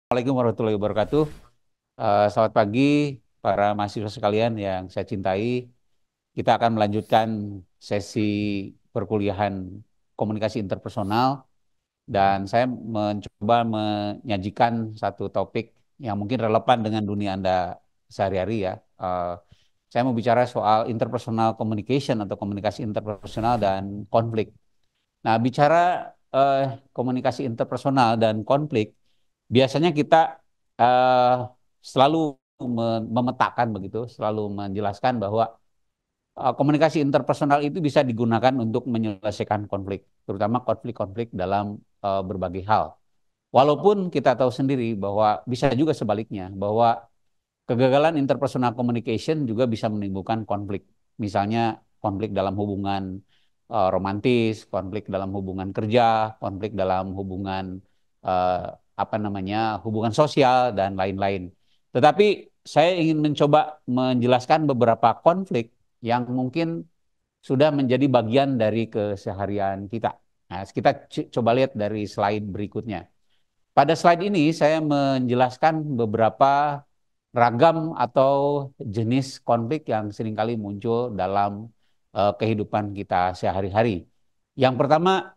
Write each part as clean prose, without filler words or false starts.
Assalamualaikum warahmatullahi wabarakatuh. Selamat pagi para mahasiswa sekalian yang saya cintai. Kita akan melanjutkan sesi perkuliahan komunikasi interpersonal dan saya mencoba menyajikan satu topik yang mungkin relevan dengan dunia Anda sehari-hari ya. Saya mau bicara soal interpersonal communication atau komunikasi interpersonal dan konflik. Nah, bicara eh, komunikasi interpersonal dan konflik, biasanya kita eh, selalu memetakan begitu, selalu menjelaskan bahwa komunikasi interpersonal itu bisa digunakan untuk menyelesaikan konflik, terutama konflik-konflik dalam berbagai hal. Walaupun kita tahu sendiri bahwa bisa juga sebaliknya, bahwa kegagalan interpersonal communication juga bisa menimbulkan konflik. Misalnya konflik dalam hubungan romantis, konflik dalam hubungan kerja, konflik dalam hubungan eh, hubungan sosial dan lain-lain. Tetapi saya ingin mencoba menjelaskan beberapa konflik yang mungkin sudah menjadi bagian dari keseharian kita. Nah, kita coba lihat dari slide berikutnya. Pada slide ini saya menjelaskan beberapa ragam atau jenis konflik yang seringkali muncul dalam kehidupan kita sehari-hari. Yang pertama,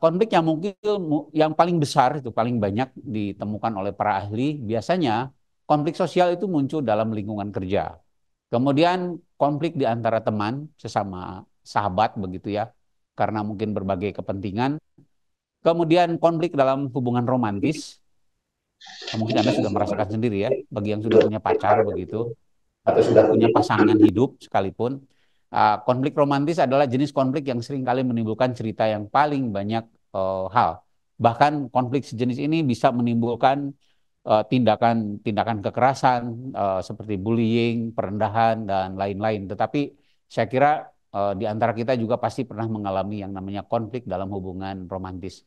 konflik yang mungkin yang paling besar itu paling banyak ditemukan oleh para ahli, biasanya konflik sosial itu muncul dalam lingkungan kerja. Kemudian konflik di antara teman, sesama sahabat begitu ya, karena mungkin berbagai kepentingan. Kemudian konflik dalam hubungan romantis, mungkin Anda sudah merasakan sendiri ya, bagi yang sudah punya pacar begitu, atau sudah punya pasangan hidup sekalipun, konflik romantis adalah jenis konflik yang seringkali menimbulkan cerita yang paling banyak hal. Bahkan konflik sejenis ini bisa menimbulkan tindakan-tindakan kekerasan seperti bullying, perendahan, dan lain-lain. Tetapi saya kira di antara kita juga pasti pernah mengalami yang namanya konflik dalam hubungan romantis.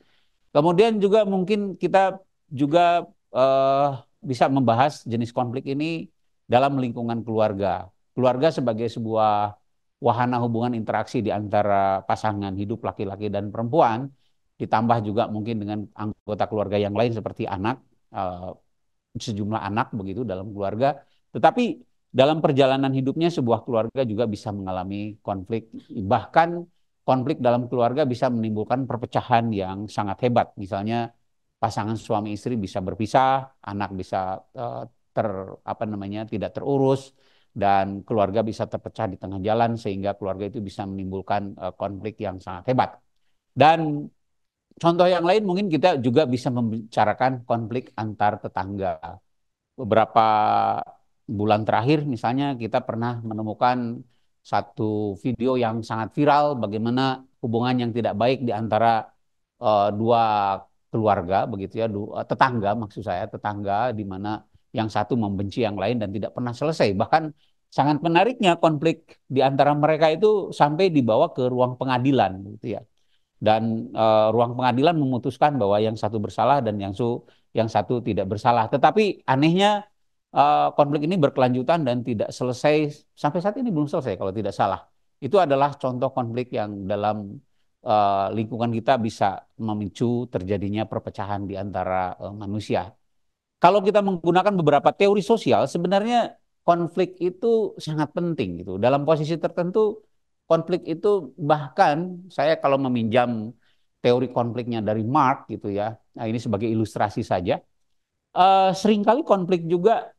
Kemudian juga mungkin kita juga eh, bisa membahas jenis konflik ini dalam lingkungan keluarga. Keluarga sebagai sebuah wahana hubungan interaksi di antara pasangan hidup laki-laki dan perempuan, ditambah juga mungkin dengan anggota keluarga yang lain seperti anak, eh, sejumlah anak begitu dalam keluarga. Tetapi dalam perjalanan hidupnya sebuah keluarga juga bisa mengalami konflik. Bahkan konflik dalam keluarga bisa menimbulkan perpecahan yang sangat hebat. Misalnya pasangan suami istri bisa berpisah, anak bisa uh, ter tidak terurus, dan keluarga bisa terpecah di tengah jalan sehingga keluarga itu bisa menimbulkan konflik yang sangat hebat. Dan contoh yang lain mungkin kita juga bisa membicarakan konflik antar tetangga. Beberapa bulan terakhir misalnya kita pernah menemukan satu video yang sangat viral bagaimana hubungan yang tidak baik di antara dua keluarga begitu ya, tetangga maksud saya, tetangga di mana yang satu membenci yang lain dan tidak pernah selesai. Bahkan sangat menariknya konflik di antara mereka itu sampai dibawa ke ruang pengadilan gitu ya. Dan ruang pengadilan memutuskan bahwa yang satu bersalah dan yang satu tidak bersalah. Tetapi anehnya konflik ini berkelanjutan dan tidak selesai sampai saat ini belum selesai kalau tidak salah. Itu adalah contoh konflik yang dalam lingkungan kita bisa memicu terjadinya perpecahan di antara manusia. Kalau kita menggunakan beberapa teori sosial, sebenarnya konflik itu sangat penting gitu. Dalam posisi tertentu, konflik itu bahkan saya kalau meminjam teori konfliknya dari Marx gitu ya, nah ini sebagai ilustrasi saja, seringkali konflik juga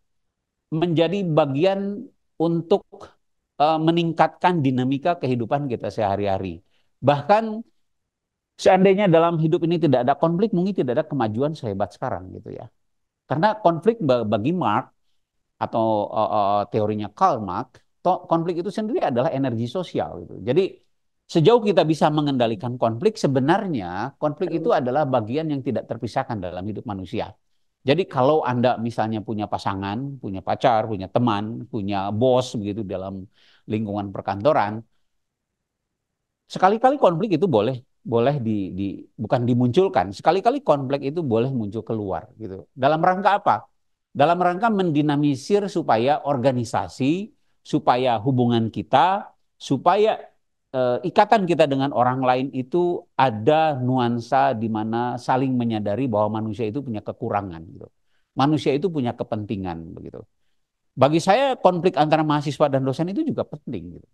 menjadi bagian untuk meningkatkan dinamika kehidupan kita sehari-hari. Bahkan seandainya dalam hidup ini tidak ada konflik, mungkin tidak ada kemajuan sehebat sekarang gitu ya. Karena konflik bagi Marx atau teorinya Karl Marx, konflik itu sendiri adalah energi sosial gitu. Jadi sejauh kita bisa mengendalikan konflik, sebenarnya konflik itu adalah bagian yang tidak terpisahkan dalam hidup manusia. Jadi kalau Anda misalnya punya pasangan, punya pacar, punya teman, punya bos begitu dalam lingkungan perkantoran, sekali-kali konflik itu boleh boleh bukan dimunculkan, sekali-kali konflik itu boleh muncul keluar gitu. Dalam rangka apa? Dalam rangka mendinamisir supaya organisasi, supaya hubungan kita, supaya ikatan kita dengan orang lain itu ada nuansa di mana saling menyadari bahwa manusia itu punya kekurangan gitu. Manusia itu punya kepentingan begitu. Bagi saya konflik antara mahasiswa dan dosen itu juga penting gitu.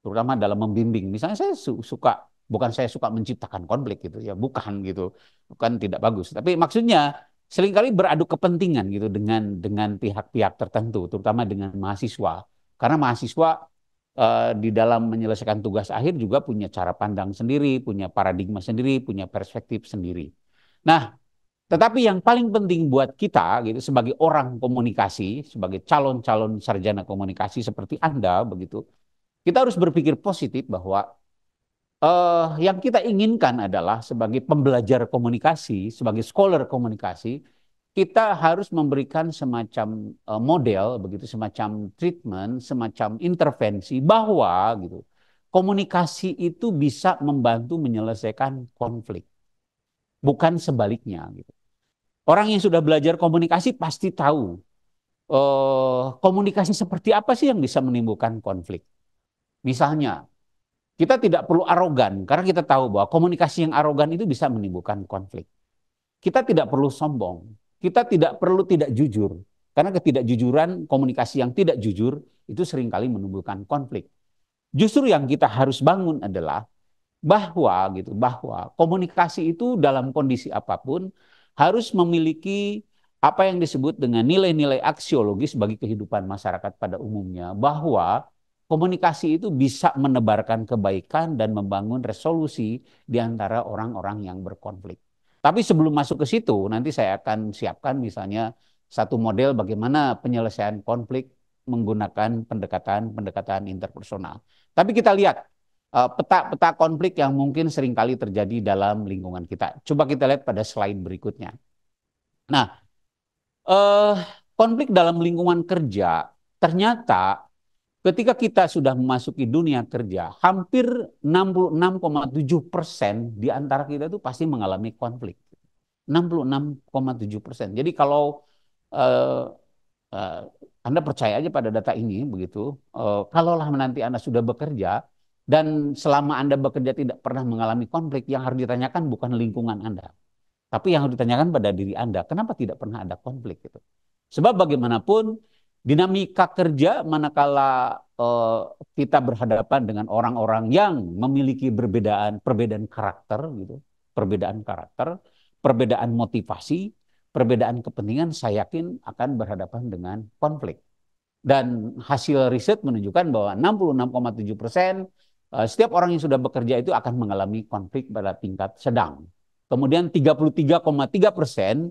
Terutama dalam membimbing. Misalnya saya suka, bukan saya suka menciptakan konflik gitu ya, bukan gitu. Bukan tidak bagus. Tapi maksudnya seringkali beradu kepentingan gitu dengan pihak-pihak tertentu, terutama dengan mahasiswa. Karena mahasiswa di dalam menyelesaikan tugas akhir juga punya cara pandang sendiri, punya paradigma sendiri, punya perspektif sendiri. Nah, tetapi yang paling penting buat kita gitu sebagai orang komunikasi, sebagai calon-calon sarjana komunikasi seperti Anda begitu, kita harus berpikir positif bahwa yang kita inginkan adalah sebagai pembelajar komunikasi, sebagai scholar komunikasi, kita harus memberikan semacam model begitu, semacam treatment, semacam intervensi bahwa gitu komunikasi itu bisa membantu menyelesaikan konflik, bukan sebaliknya gitu. Orang yang sudah belajar komunikasi pasti tahu komunikasi seperti apa sih yang bisa menimbulkan konflik. Misalnya, kita tidak perlu arogan karena kita tahu bahwa komunikasi yang arogan itu bisa menimbulkan konflik. Kita tidak perlu sombong, kita tidak perlu tidak jujur karena ketidakjujuran komunikasi yang tidak jujur itu seringkali menimbulkan konflik. Justru yang kita harus bangun adalah bahwa komunikasi itu dalam kondisi apapun harus memiliki apa yang disebut dengan nilai-nilai aksiologis bagi kehidupan masyarakat pada umumnya, bahwa komunikasi itu bisa menebarkan kebaikan dan membangun resolusi di antara orang-orang yang berkonflik. Tapi sebelum masuk ke situ, nanti saya akan siapkan misalnya satu model bagaimana penyelesaian konflik menggunakan pendekatan interpersonal. Tapi kita lihat peta-peta konflik yang mungkin seringkali terjadi dalam lingkungan kita. Coba kita lihat pada slide berikutnya. Nah, eh, konflik dalam lingkungan kerja ternyata ketika kita sudah memasuki dunia kerja, hampir 66,7% di antara kita itu pasti mengalami konflik. 66,7%. Jadi kalau eh, eh, Anda percaya aja pada data ini begitu, kalaulah nanti Anda sudah bekerja dan selama Anda bekerja tidak pernah mengalami konflik, yang harus ditanyakan bukan lingkungan Anda, tapi yang harus ditanyakan pada diri Anda, kenapa tidak pernah ada konflik gitu. Sebab bagaimanapun dinamika kerja manakala kita berhadapan dengan orang-orang yang memiliki perbedaan karakter gitu, perbedaan karakter, perbedaan motivasi, perbedaan kepentingan, saya yakin akan berhadapan dengan konflik. Dan hasil riset menunjukkan bahwa 66,7% setiap orang yang sudah bekerja itu akan mengalami konflik pada tingkat sedang. Kemudian 33,3%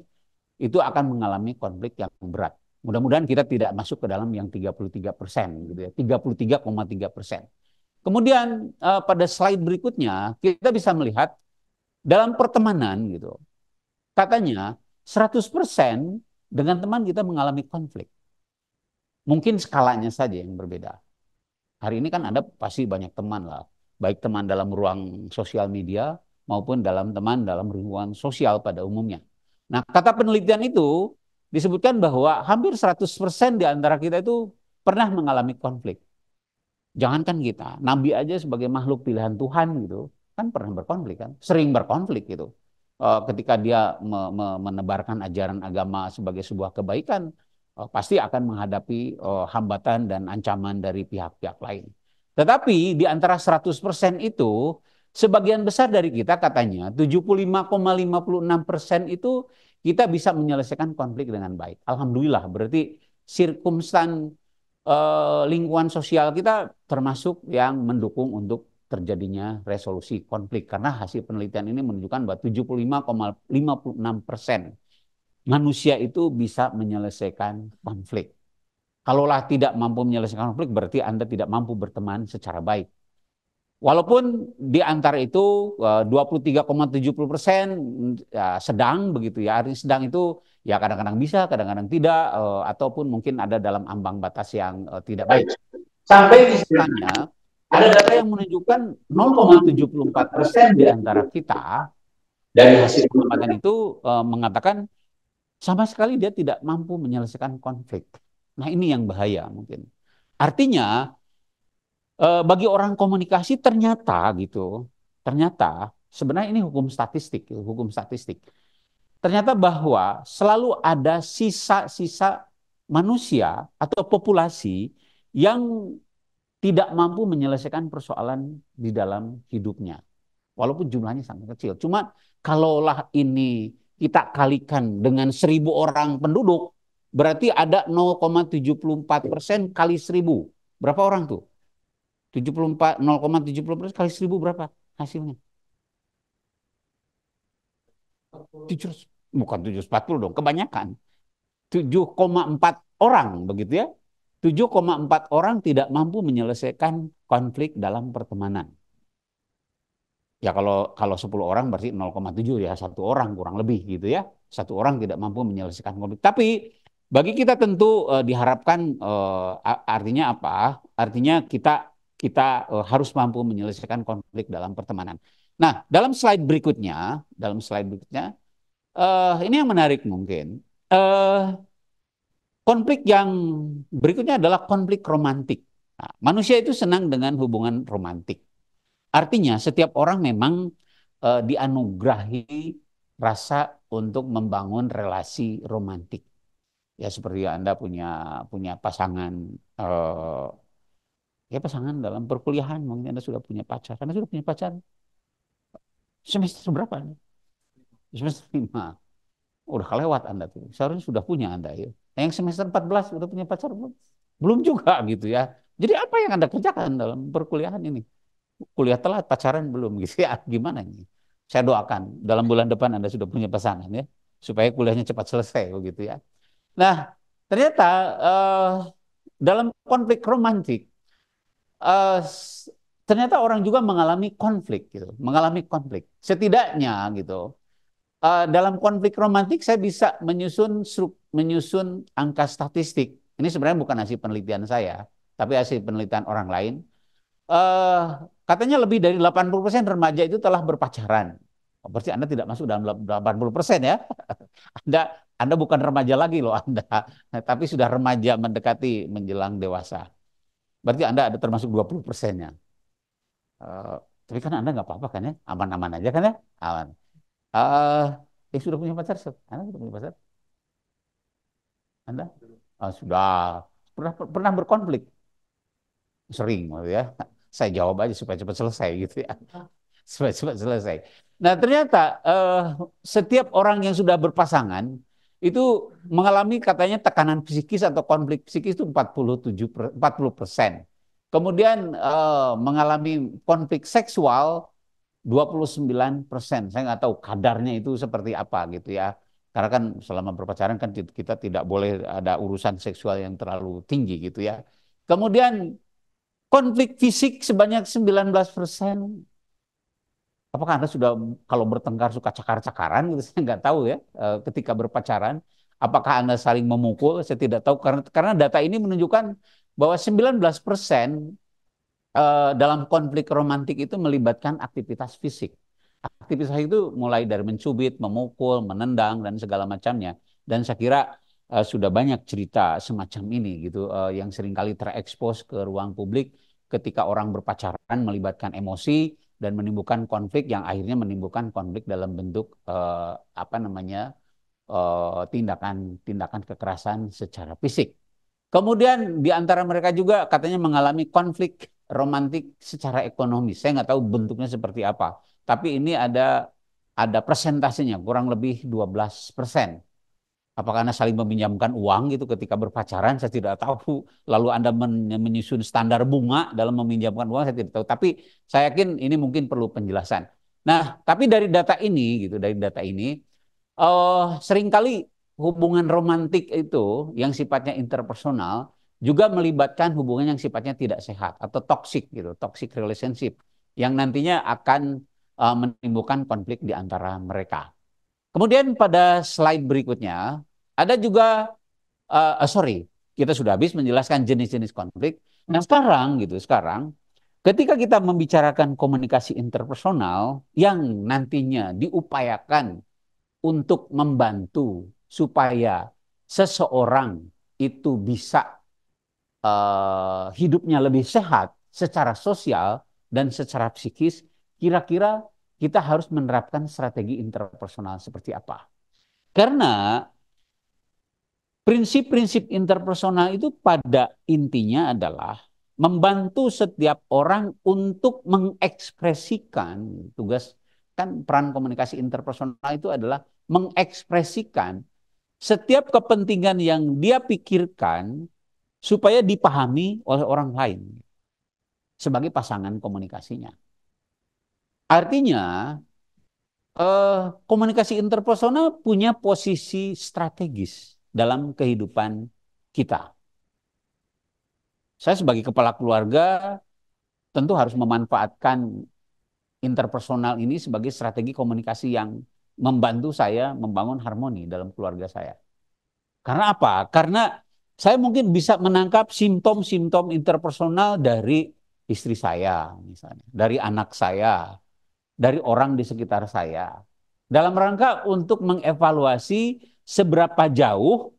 itu akan mengalami konflik yang berat. Mudah-mudahan kita tidak masuk ke dalam yang 33% gitu ya, 33,3%. Kemudian pada slide berikutnya kita bisa melihat dalam pertemanan gitu. Katanya 100% dengan teman kita mengalami konflik. Mungkin skalanya saja yang berbeda. Hari ini kan Anda pasti banyak teman lah, baik teman dalam ruang sosial media maupun teman dalam lingkungan sosial pada umumnya. Nah, kata penelitian itu disebutkan bahwa hampir 100% di antara kita itu pernah mengalami konflik. Jangankan kita, Nabi aja sebagai makhluk pilihan Tuhan gitu, kan pernah berkonflik kan, sering berkonflik gitu. Ketika dia menebarkan ajaran agama sebagai sebuah kebaikan, pasti akan menghadapi hambatan dan ancaman dari pihak-pihak lain. Tetapi di antara 100% itu, sebagian besar dari kita katanya 75,56% itu kita bisa menyelesaikan konflik dengan baik. Alhamdulillah, berarti sirkumstan lingkungan sosial kita termasuk yang mendukung untuk terjadinya resolusi konflik. Karena hasil penelitian ini menunjukkan bahwa 75,56% manusia itu bisa menyelesaikan konflik. Kalaulah tidak mampu menyelesaikan konflik, berarti Anda tidak mampu berteman secara baik. Walaupun di antara itu 23,70% ya, sedang begitu ya. Artinya sedang itu ya kadang-kadang bisa, kadang-kadang tidak, ataupun mungkin ada dalam ambang batas yang tidak baik. Sampai misalnya ada data yang menunjukkan 0,74% di antara kita dari hasil pengamatan itu mengatakan sama sekali dia tidak mampu menyelesaikan konflik. Nah, ini yang bahaya mungkin. Artinya Bagi orang komunikasi ternyata gitu, ternyata sebenarnya ini hukum statistik, hukum statistik. Ternyata bahwa selalu ada sisa-sisa manusia atau populasi yang tidak mampu menyelesaikan persoalan di dalam hidupnya. Walaupun jumlahnya sangat kecil. Cuma kalaulah ini kita kalikan dengan 1.000 orang penduduk, berarti ada 0,74% kali 1.000. Berapa orang tuh? 74, 0,70% kali 1.000 berapa hasilnya? 700, bukan 740 dong, kebanyakan. 7,4 orang begitu ya. 7,4 orang tidak mampu menyelesaikan konflik dalam pertemanan. Ya kalau kalau 10 orang berarti 0,7 ya, satu orang kurang lebih gitu ya. Satu orang tidak mampu menyelesaikan konflik. Tapi bagi kita tentu diharapkan artinya apa? Artinya kita kita harus mampu menyelesaikan konflik dalam pertemanan. Nah, dalam slide berikutnya ini yang menarik mungkin. Eh, Konflik yang berikutnya adalah konflik romantik. Nah, manusia itu senang dengan hubungan romantik. Artinya setiap orang memang dianugerahi rasa untuk membangun relasi romantik. Ya seperti Anda punya punya pasangan eh, ya pasangan dalam perkuliahan, mungkin Anda sudah punya pacar. Anda sudah punya pacar semester berapa? Semester 5. Udah kelewat Anda tuh. Seharusnya sudah punya Anda ya. Yang semester 14 sudah punya pacar belum? Belum juga gitu ya. Jadi apa yang Anda kerjakan dalam perkuliahan ini? Kuliah telat, pacaran belum gitu ya. Gimana ini? Saya doakan dalam bulan depan Anda sudah punya pasangan ya. Supaya kuliahnya cepat selesai begitu ya. Nah, ternyata dalam konflik romantik eh, ternyata orang juga mengalami konflik gitu, mengalami konflik. Setidaknya gitu dalam konflik romantik saya bisa menyusun angka statistik. Ini sebenarnya bukan hasil penelitian saya, tapi hasil penelitian orang lain. Eh, Katanya lebih dari 80% remaja itu telah berpacaran. Oh, berarti Anda tidak masuk dalam 80% ya. Anda Anda bukan remaja lagi loh Anda, tapi sudah remaja mendekati menjelang dewasa. Berarti Anda ada termasuk 20%-nya. Eh, tapi kan Anda nggak apa-apa kan ya, aman-aman aja kan ya, aman. Eh, sudah punya pacar, Anda sudah punya pacar? Anda? Sudah. Pernah berkonflik? Sering, gitu ya. Saya jawab aja supaya cepat selesai gitu ya. Supaya cepat selesai. Nah, ternyata setiap orang yang sudah berpasangan itu mengalami katanya tekanan psikis atau konflik psikis itu 40%. Kemudian mengalami konflik seksual 29%. Saya nggak tahu kadarnya itu seperti apa gitu ya. Karena kan selama berpacaran kan kita tidak boleh ada urusan seksual yang terlalu tinggi gitu ya. Kemudian konflik fisik sebanyak 19%. Apakah Anda sudah kalau bertengkar suka cakar-cakaran gitu? Saya nggak tahu ya. Ketika berpacaran, apakah Anda saling memukul? Saya tidak tahu karena data ini menunjukkan bahwa 19% dalam konflik romantik itu melibatkan aktivitas fisik. Aktivitas itu mulai dari mencubit, memukul, menendang dan segala macamnya. Dan saya kira sudah banyak cerita semacam ini gitu yang seringkali terekspos ke ruang publik ketika orang berpacaran melibatkan emosi dan menimbulkan konflik yang akhirnya menimbulkan konflik dalam bentuk apa namanya tindakan-tindakan kekerasan secara fisik. Kemudian di antara mereka juga katanya mengalami konflik romantik secara ekonomi. Saya nggak tahu bentuknya seperti apa. Tapi ini ada persentasenya kurang lebih 12%. Apakah Anda saling meminjamkan uang gitu ketika berpacaran? Saya tidak tahu. Lalu Anda menyusun standar bunga dalam meminjamkan uang? Saya tidak tahu. Tapi saya yakin ini mungkin perlu penjelasan. Nah, tapi dari data ini gitu, dari data ini seringkali hubungan romantik itu yang sifatnya interpersonal juga melibatkan hubungan yang sifatnya tidak sehat atau toxic gitu, toxic relationship yang nantinya akan menimbulkan konflik di antara mereka. Kemudian pada slide berikutnya ada juga sorry, kita sudah habis menjelaskan jenis-jenis konflik. Nah, sekarang ketika kita membicarakan komunikasi interpersonal yang nantinya diupayakan untuk membantu supaya seseorang itu bisa hidupnya lebih sehat secara sosial dan secara psikis, kira-kira kita harus menerapkan strategi interpersonal seperti apa. Karena prinsip-prinsip interpersonal itu pada intinya adalah membantu setiap orang untuk mengekspresikan tugas, kan peran komunikasi interpersonal itu adalah mengekspresikan setiap kepentingan yang dia pikirkan supaya dipahami oleh orang lain sebagai pasangan komunikasinya. Artinya, komunikasi interpersonal punya posisi strategis dalam kehidupan kita. Saya sebagai kepala keluarga tentu harus memanfaatkan interpersonal ini sebagai strategi komunikasi yang membantu saya membangun harmoni dalam keluarga saya. Karena apa? Karena saya mungkin bisa menangkap simptom-simptom interpersonal dari istri saya, misalnya, dari anak saya, dari orang di sekitar saya. Dalam rangka untuk mengevaluasi seberapa jauh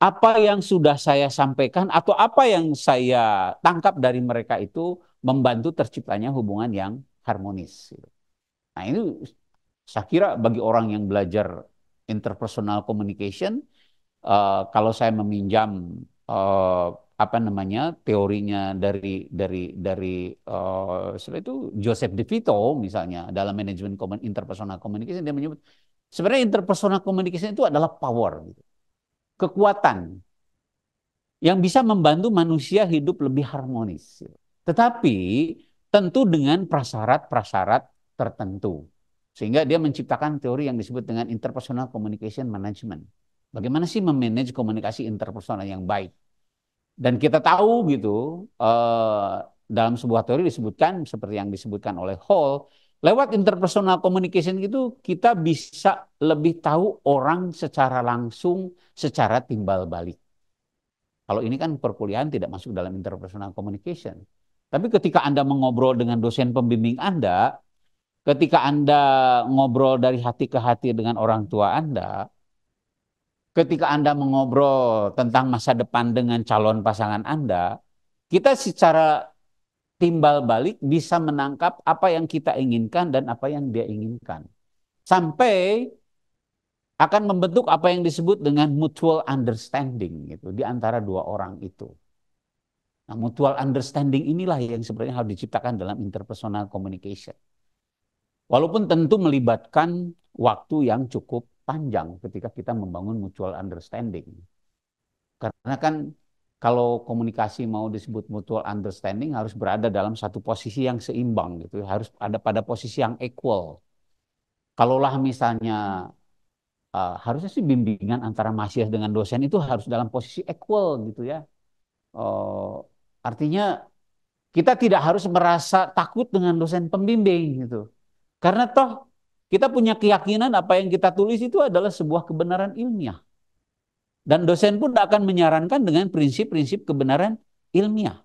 apa yang sudah saya sampaikan atau apa yang saya tangkap dari mereka itu membantu terciptanya hubungan yang harmonis. Nah ini saya kira bagi orang yang belajar interpersonal communication, kalau saya meminjam apa namanya teorinya dari itu Joseph DeVito misalnya dalam manajemen interpersonal communication, dia menyebut sebenarnya interpersonal communication itu adalah power, gitu, kekuatan yang bisa membantu manusia hidup lebih harmonis. Tetapi tentu dengan prasyarat-prasyarat tertentu. Sehingga dia menciptakan teori yang disebut dengan interpersonal communication management. Bagaimana sih memanage komunikasi interpersonal yang baik? Dan kita tahu gitu, dalam sebuah teori disebutkan seperti yang disebutkan oleh Hall, lewat interpersonal communication itu kita bisa lebih tahu orang secara langsung, secara timbal balik. Kalau ini kan perkuliahan tidak masuk dalam interpersonal communication. Tapi ketika Anda mengobrol dengan dosen pembimbing Anda, ketika Anda ngobrol dari hati ke hati dengan orang tua Anda, ketika Anda mengobrol tentang masa depan dengan calon pasangan Anda, kita secara timbal balik bisa menangkap apa yang kita inginkan dan apa yang dia inginkan. Sampai akan membentuk apa yang disebut dengan mutual understanding gitu, di antara dua orang itu. Nah, mutual understanding inilah yang sebenarnya harus diciptakan dalam interpersonal communication. Walaupun tentu melibatkan waktu yang cukup panjang ketika kita membangun mutual understanding. Karena kan kalau komunikasi mau disebut mutual understanding harus berada dalam satu posisi yang seimbang gitu, harus ada pada posisi yang equal. Kalaulah misalnya harusnya sih bimbingan antara mahasiswa dengan dosen itu harus dalam posisi equal gitu ya. Uh, Artinya kita tidak harus merasa takut dengan dosen pembimbing gitu. Karena toh kita punya keyakinan apa yang kita tulis itu adalah sebuah kebenaran ilmiah. Dan dosen pun akan menyarankan dengan prinsip-prinsip kebenaran ilmiah.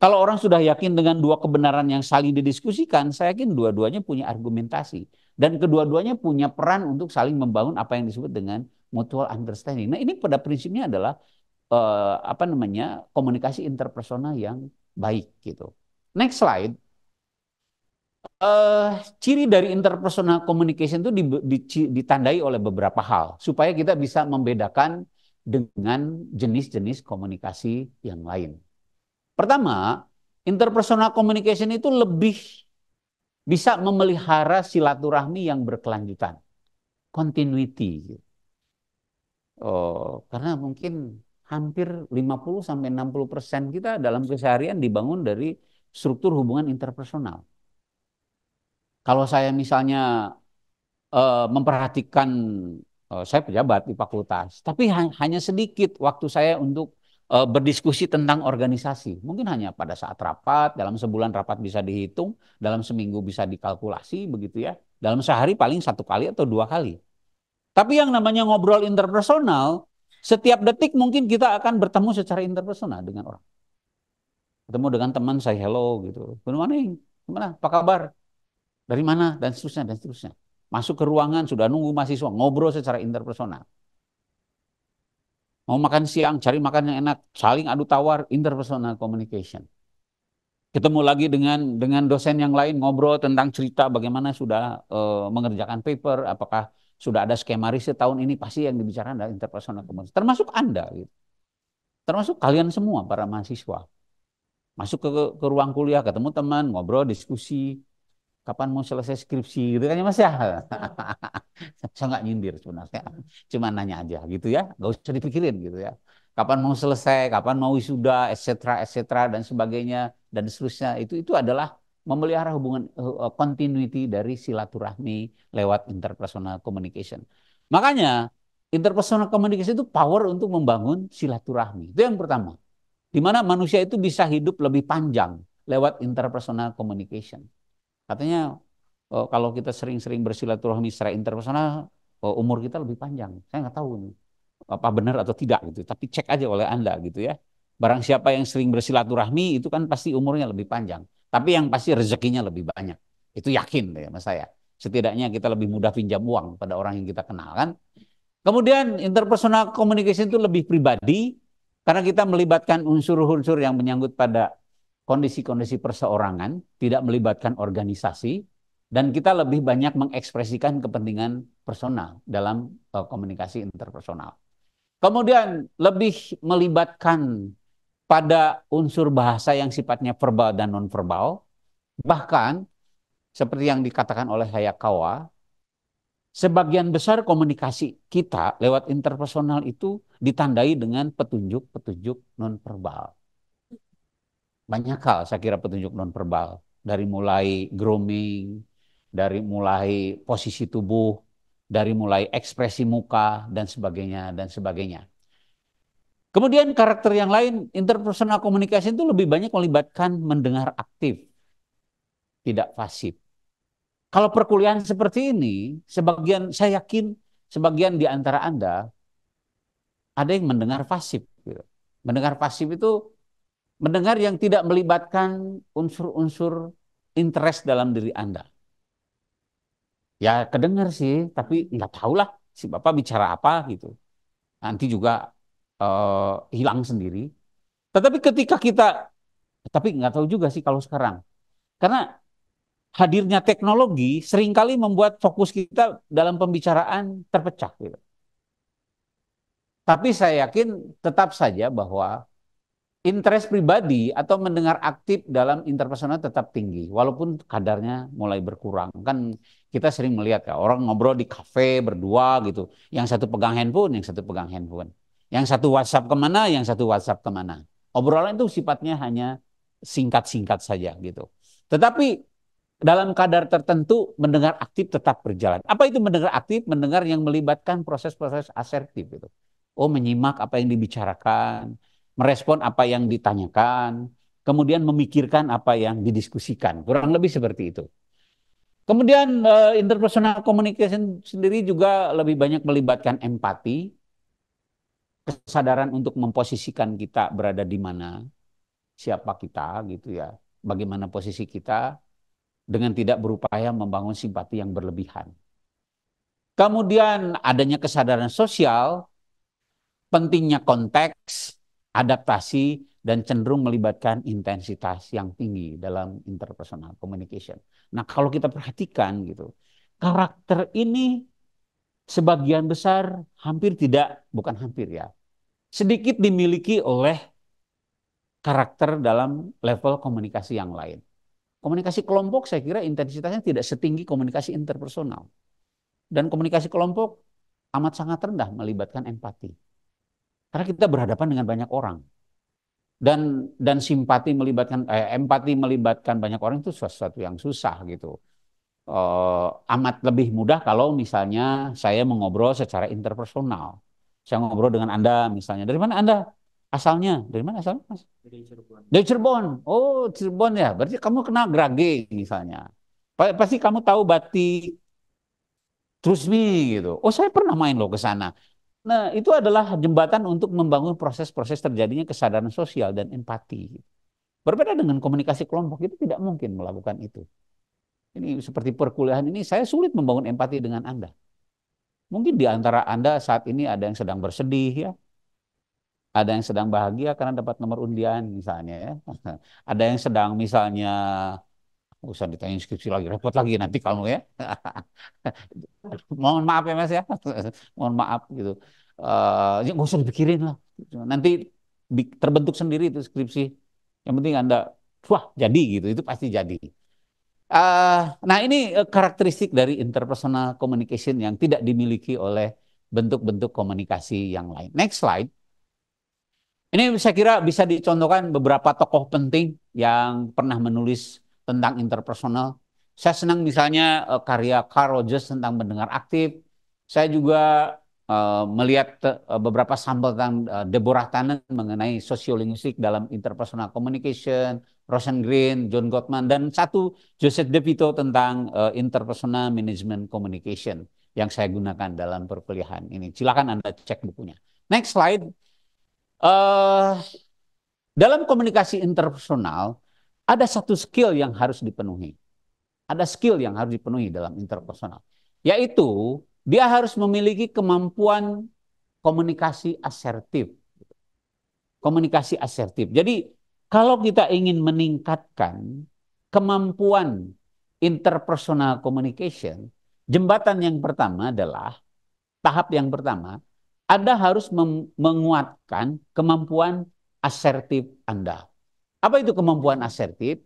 Kalau orang sudah yakin dengan dua kebenaran yang saling didiskusikan, saya yakin dua-duanya punya argumentasi. Dan kedua-duanya punya peran untuk saling membangun apa yang disebut dengan mutual understanding. Nah ini pada prinsipnya adalah apa namanya komunikasi interpersonal yang baik gitu. Next slide. Ciri dari interpersonal communication itu ditandai oleh beberapa hal supaya kita bisa membedakan dengan jenis-jenis komunikasi yang lain. Pertama, interpersonal communication itu lebih bisa memelihara silaturahmi yang berkelanjutan, continuity. Karena mungkin hampir 50-60% kita dalam keseharian dibangun dari struktur hubungan interpersonal. Kalau saya misalnya memperhatikan, saya pejabat di fakultas, tapi hanya sedikit waktu saya untuk berdiskusi tentang organisasi. Mungkin hanya pada saat rapat, dalam sebulan rapat bisa dihitung, dalam seminggu bisa dikalkulasi, begitu ya. Dalam sehari paling satu kali atau dua kali. Tapi yang namanya ngobrol interpersonal, setiap detik mungkin kita akan bertemu secara interpersonal dengan orang. Ketemu dengan teman, saya hello gitu. Good morning, gimana? Apa kabar? Dari mana? Dan seterusnya, dan seterusnya. Masuk ke ruangan, sudah nunggu mahasiswa, ngobrol secara interpersonal. Mau makan siang, cari makan yang enak, saling adu tawar, interpersonal communication. Ketemu lagi dengan dosen yang lain, ngobrol tentang cerita bagaimana sudah mengerjakan paper, apakah sudah ada skema riset tahun ini, pasti yang dibicarakan adalah interpersonal communication. Termasuk Anda, gitu. Termasuk kalian semua para mahasiswa. Masuk ke ruang kuliah, ketemu teman, ngobrol, diskusi, kapan mau selesai skripsi, gitu kan ya Mas ya. Saya nggak nyindir sebenarnya, cuma nanya aja gitu ya, nggak usah dipikirin gitu ya. Kapan mau selesai, kapan mau wisuda, etc., dan sebagainya dan seterusnya. Itu adalah memelihara hubungan continuity dari silaturahmi lewat interpersonal communication. Makanya interpersonal communication itu power untuk membangun silaturahmi. Itu yang pertama. Di mana manusia itu bisa hidup lebih panjang lewat interpersonal communication. Katanya kalau kita sering-sering bersilaturahmi secara interpersonal, umur kita lebih panjang. Saya nggak tahu nih apa benar atau tidak gitu. Tapi cek aja oleh Anda gitu ya. Barang siapa yang sering bersilaturahmi itu kan pasti umurnya lebih panjang. Tapi yang pasti rezekinya lebih banyak. Itu yakin deh mas saya. Setidaknya kita lebih mudah pinjam uang pada orang yang kita kenal kan. Kemudian interpersonal communication itu lebih pribadi karena kita melibatkan unsur-unsur yang menyangkut pada kondisi-kondisi perseorangan, tidak melibatkan organisasi, dan kita lebih banyak mengekspresikan kepentingan personal dalam komunikasi interpersonal. Kemudian lebih melibatkan pada unsur bahasa yang sifatnya verbal dan nonverbal, bahkan seperti yang dikatakan oleh Hayakawa, sebagian besar komunikasi kita lewat interpersonal itu ditandai dengan petunjuk-petunjuk nonverbal. Banyak hal saya kira petunjuk nonverbal, dari mulai grooming, dari mulai posisi tubuh, dari mulai ekspresi muka dan sebagainya dan sebagainya. Kemudian karakter yang lain, interpersonal communication itu lebih banyak melibatkan mendengar aktif, tidak pasif. Kalau perkuliahan seperti ini, sebagian saya yakin sebagian di antara Anda ada yang mendengar pasif. Gitu. Mendengar pasif itu mendengar yang tidak melibatkan unsur-unsur interest dalam diri Anda. Ya kedengar sih, tapi nggak tahulah si Bapak bicara apa gitu. Nanti juga hilang sendiri. Tetapi ketika kita, tapi nggak tahu juga sih kalau sekarang. Karena hadirnya teknologi seringkali membuat fokus kita dalam pembicaraan terpecah. Gitu. Tapi saya yakin tetap saja bahwa interest pribadi atau mendengar aktif dalam interpersonal tetap tinggi, walaupun kadarnya mulai berkurang. Kan kita sering melihat ya, orang ngobrol di kafe berdua gitu, yang satu pegang handphone, yang satu pegang handphone. Yang satu WhatsApp kemana, yang satu WhatsApp kemana. Obrolan itu sifatnya hanya singkat-singkat saja gitu. Tetapi dalam kadar tertentu mendengar aktif tetap berjalan. Apa itu mendengar aktif? Mendengar yang melibatkan proses-proses asertif gitu. Oh, menyimak apa yang dibicarakan, merespon apa yang ditanyakan, kemudian memikirkan apa yang didiskusikan. Kurang lebih seperti itu. Kemudian interpersonal communication sendiri juga lebih banyak melibatkan empati, kesadaran untuk memposisikan kita berada di mana, siapa kita gitu ya, bagaimana posisi kita dengan tidak berupaya membangun simpati yang berlebihan. Kemudian adanya kesadaran sosial, pentingnya konteks, adaptasi, dan cenderung melibatkan intensitas yang tinggi dalam interpersonal communication. Nah, kalau kita perhatikan gitu, karakter ini sebagian besar hampir tidak, bukan hampir ya, sedikit dimiliki oleh karakter dalam level komunikasi yang lain. Komunikasi kelompok saya kira intensitasnya tidak setinggi komunikasi interpersonal. Dan komunikasi kelompok amat sangat rendah melibatkan empati. Karena kita berhadapan dengan banyak orang. Dan simpati melibatkan empati melibatkan banyak orang itu sesuatu yang susah gitu. Amat lebih mudah kalau misalnya saya mengobrol secara interpersonal. Saya ngobrol dengan Anda misalnya. Dari mana Anda? Asalnya? Dari mana asalnya, Mas? Dari Cirebon. Dari Cirebon. Oh, Cirebon ya. Berarti kamu kenal Grage misalnya. Pasti kamu tahu batik Trusmi gitu. Oh, saya pernah main loh ke sana. Nah, itu adalah jembatan untuk membangun proses-proses terjadinya kesadaran sosial dan empati. Berbeda dengan komunikasi kelompok, itu tidak mungkin melakukan itu. Ini seperti perkuliahan ini, saya sulit membangun empati dengan Anda. Mungkin di antara Anda saat ini ada yang sedang bersedih ya, Ada yang sedang bahagia karena dapat nomor undian misalnya ya. Ada yang sedang misalnya usah ditanya skripsi lagi, repot lagi nanti kamu ya. Mohon maaf ya Mas ya. Mohon maaf gitu. Ya nggak usah dipikirin lah. Nanti terbentuk sendiri itu skripsi. Yang penting Anda, wah jadi gitu, itu pasti jadi. Nah ini karakteristik dari interpersonal communication yang tidak dimiliki oleh bentuk-bentuk komunikasi yang lain. Next slide. Ini saya kira bisa dicontohkan beberapa tokoh penting yang pernah menulis tentang interpersonal. Saya senang misalnya karya Carl Rogers tentang mendengar aktif. Saya juga melihat beberapa sampel tentang Deborah Tannen mengenai sosiolinguistik dalam interpersonal communication, Rosen Green, John Gottman, dan satu Joseph DeVito tentang interpersonal management communication yang saya gunakan dalam perkuliahan ini. Silakan Anda cek bukunya. Next slide. Uh, Dalam komunikasi interpersonal, ada satu skill yang harus dipenuhi. Ada skill yang harus dipenuhi dalam interpersonal. Yaitu, dia harus memiliki kemampuan komunikasi asertif. Komunikasi asertif. Jadi, kalau kita ingin meningkatkan kemampuan interpersonal communication, jembatan yang pertama adalah, tahap yang pertama, Anda harus menguatkan kemampuan asertif Anda. Apa itu kemampuan asertif?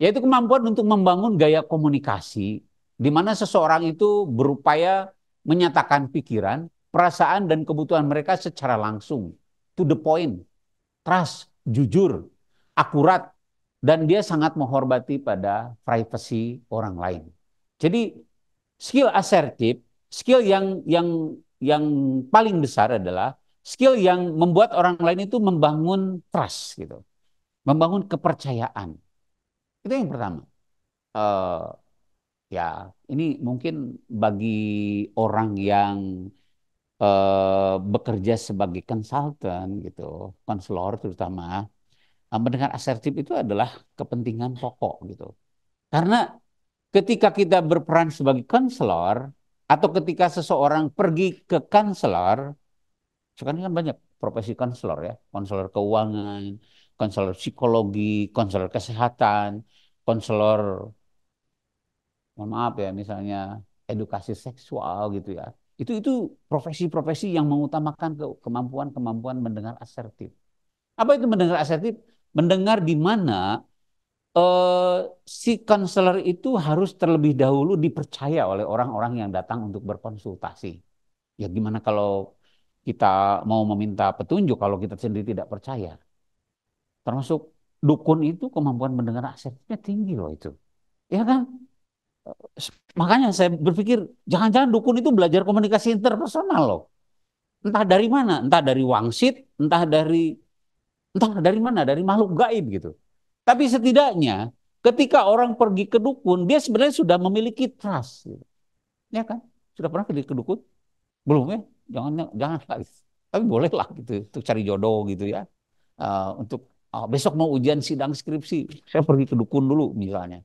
Yaitu kemampuan untuk membangun gaya komunikasi di mana seseorang itu berupaya menyatakan pikiran, perasaan, dan kebutuhan mereka secara langsung, to the point, trust, jujur, akurat, dan dia sangat menghormati pada privasi orang lain. Jadi skill asertif, skill yang paling besar adalah skill yang membuat orang lain itu membangun trust gitu, membangun kepercayaan. Itu yang pertama. Uh, Ya, ini mungkin bagi orang yang bekerja sebagai konsultan gitu, konselor terutama, mendengar asertif itu adalah kepentingan pokok gitu. Karena ketika kita berperan sebagai konselor atau ketika seseorang pergi ke konselor, sekarang kan banyak profesi konselor ya, konselor keuangan, konselor psikologi, konselor kesehatan, konselor, mohon maaf ya, misalnya edukasi seksual gitu ya. Itu profesi-profesi yang mengutamakan kemampuan-kemampuan mendengar asertif. Apa itu mendengar asertif? Mendengar di mana si konselor itu harus terlebih dahulu dipercaya oleh orang-orang yang datang untuk berkonsultasi. Ya gimana kalau kita mau meminta petunjuk kalau kita sendiri tidak percaya. Termasuk dukun itu kemampuan mendengar asertifnya tinggi loh itu. Ya kan? Makanya saya berpikir jangan-jangan dukun itu belajar komunikasi interpersonal loh. Entah dari mana, entah dari wangsit, entah dari mana, dari makhluk gaib gitu. Tapi setidaknya ketika orang pergi ke dukun, dia sebenarnya sudah memiliki trust gitu. Ya kan? Sudah pernah pergi ke dukun? Belum ya? Jangan jangan lah. Tapi boleh lah gitu untuk cari jodoh gitu ya. Untuk besok mau ujian sidang skripsi, saya pergi ke dukun dulu misalnya.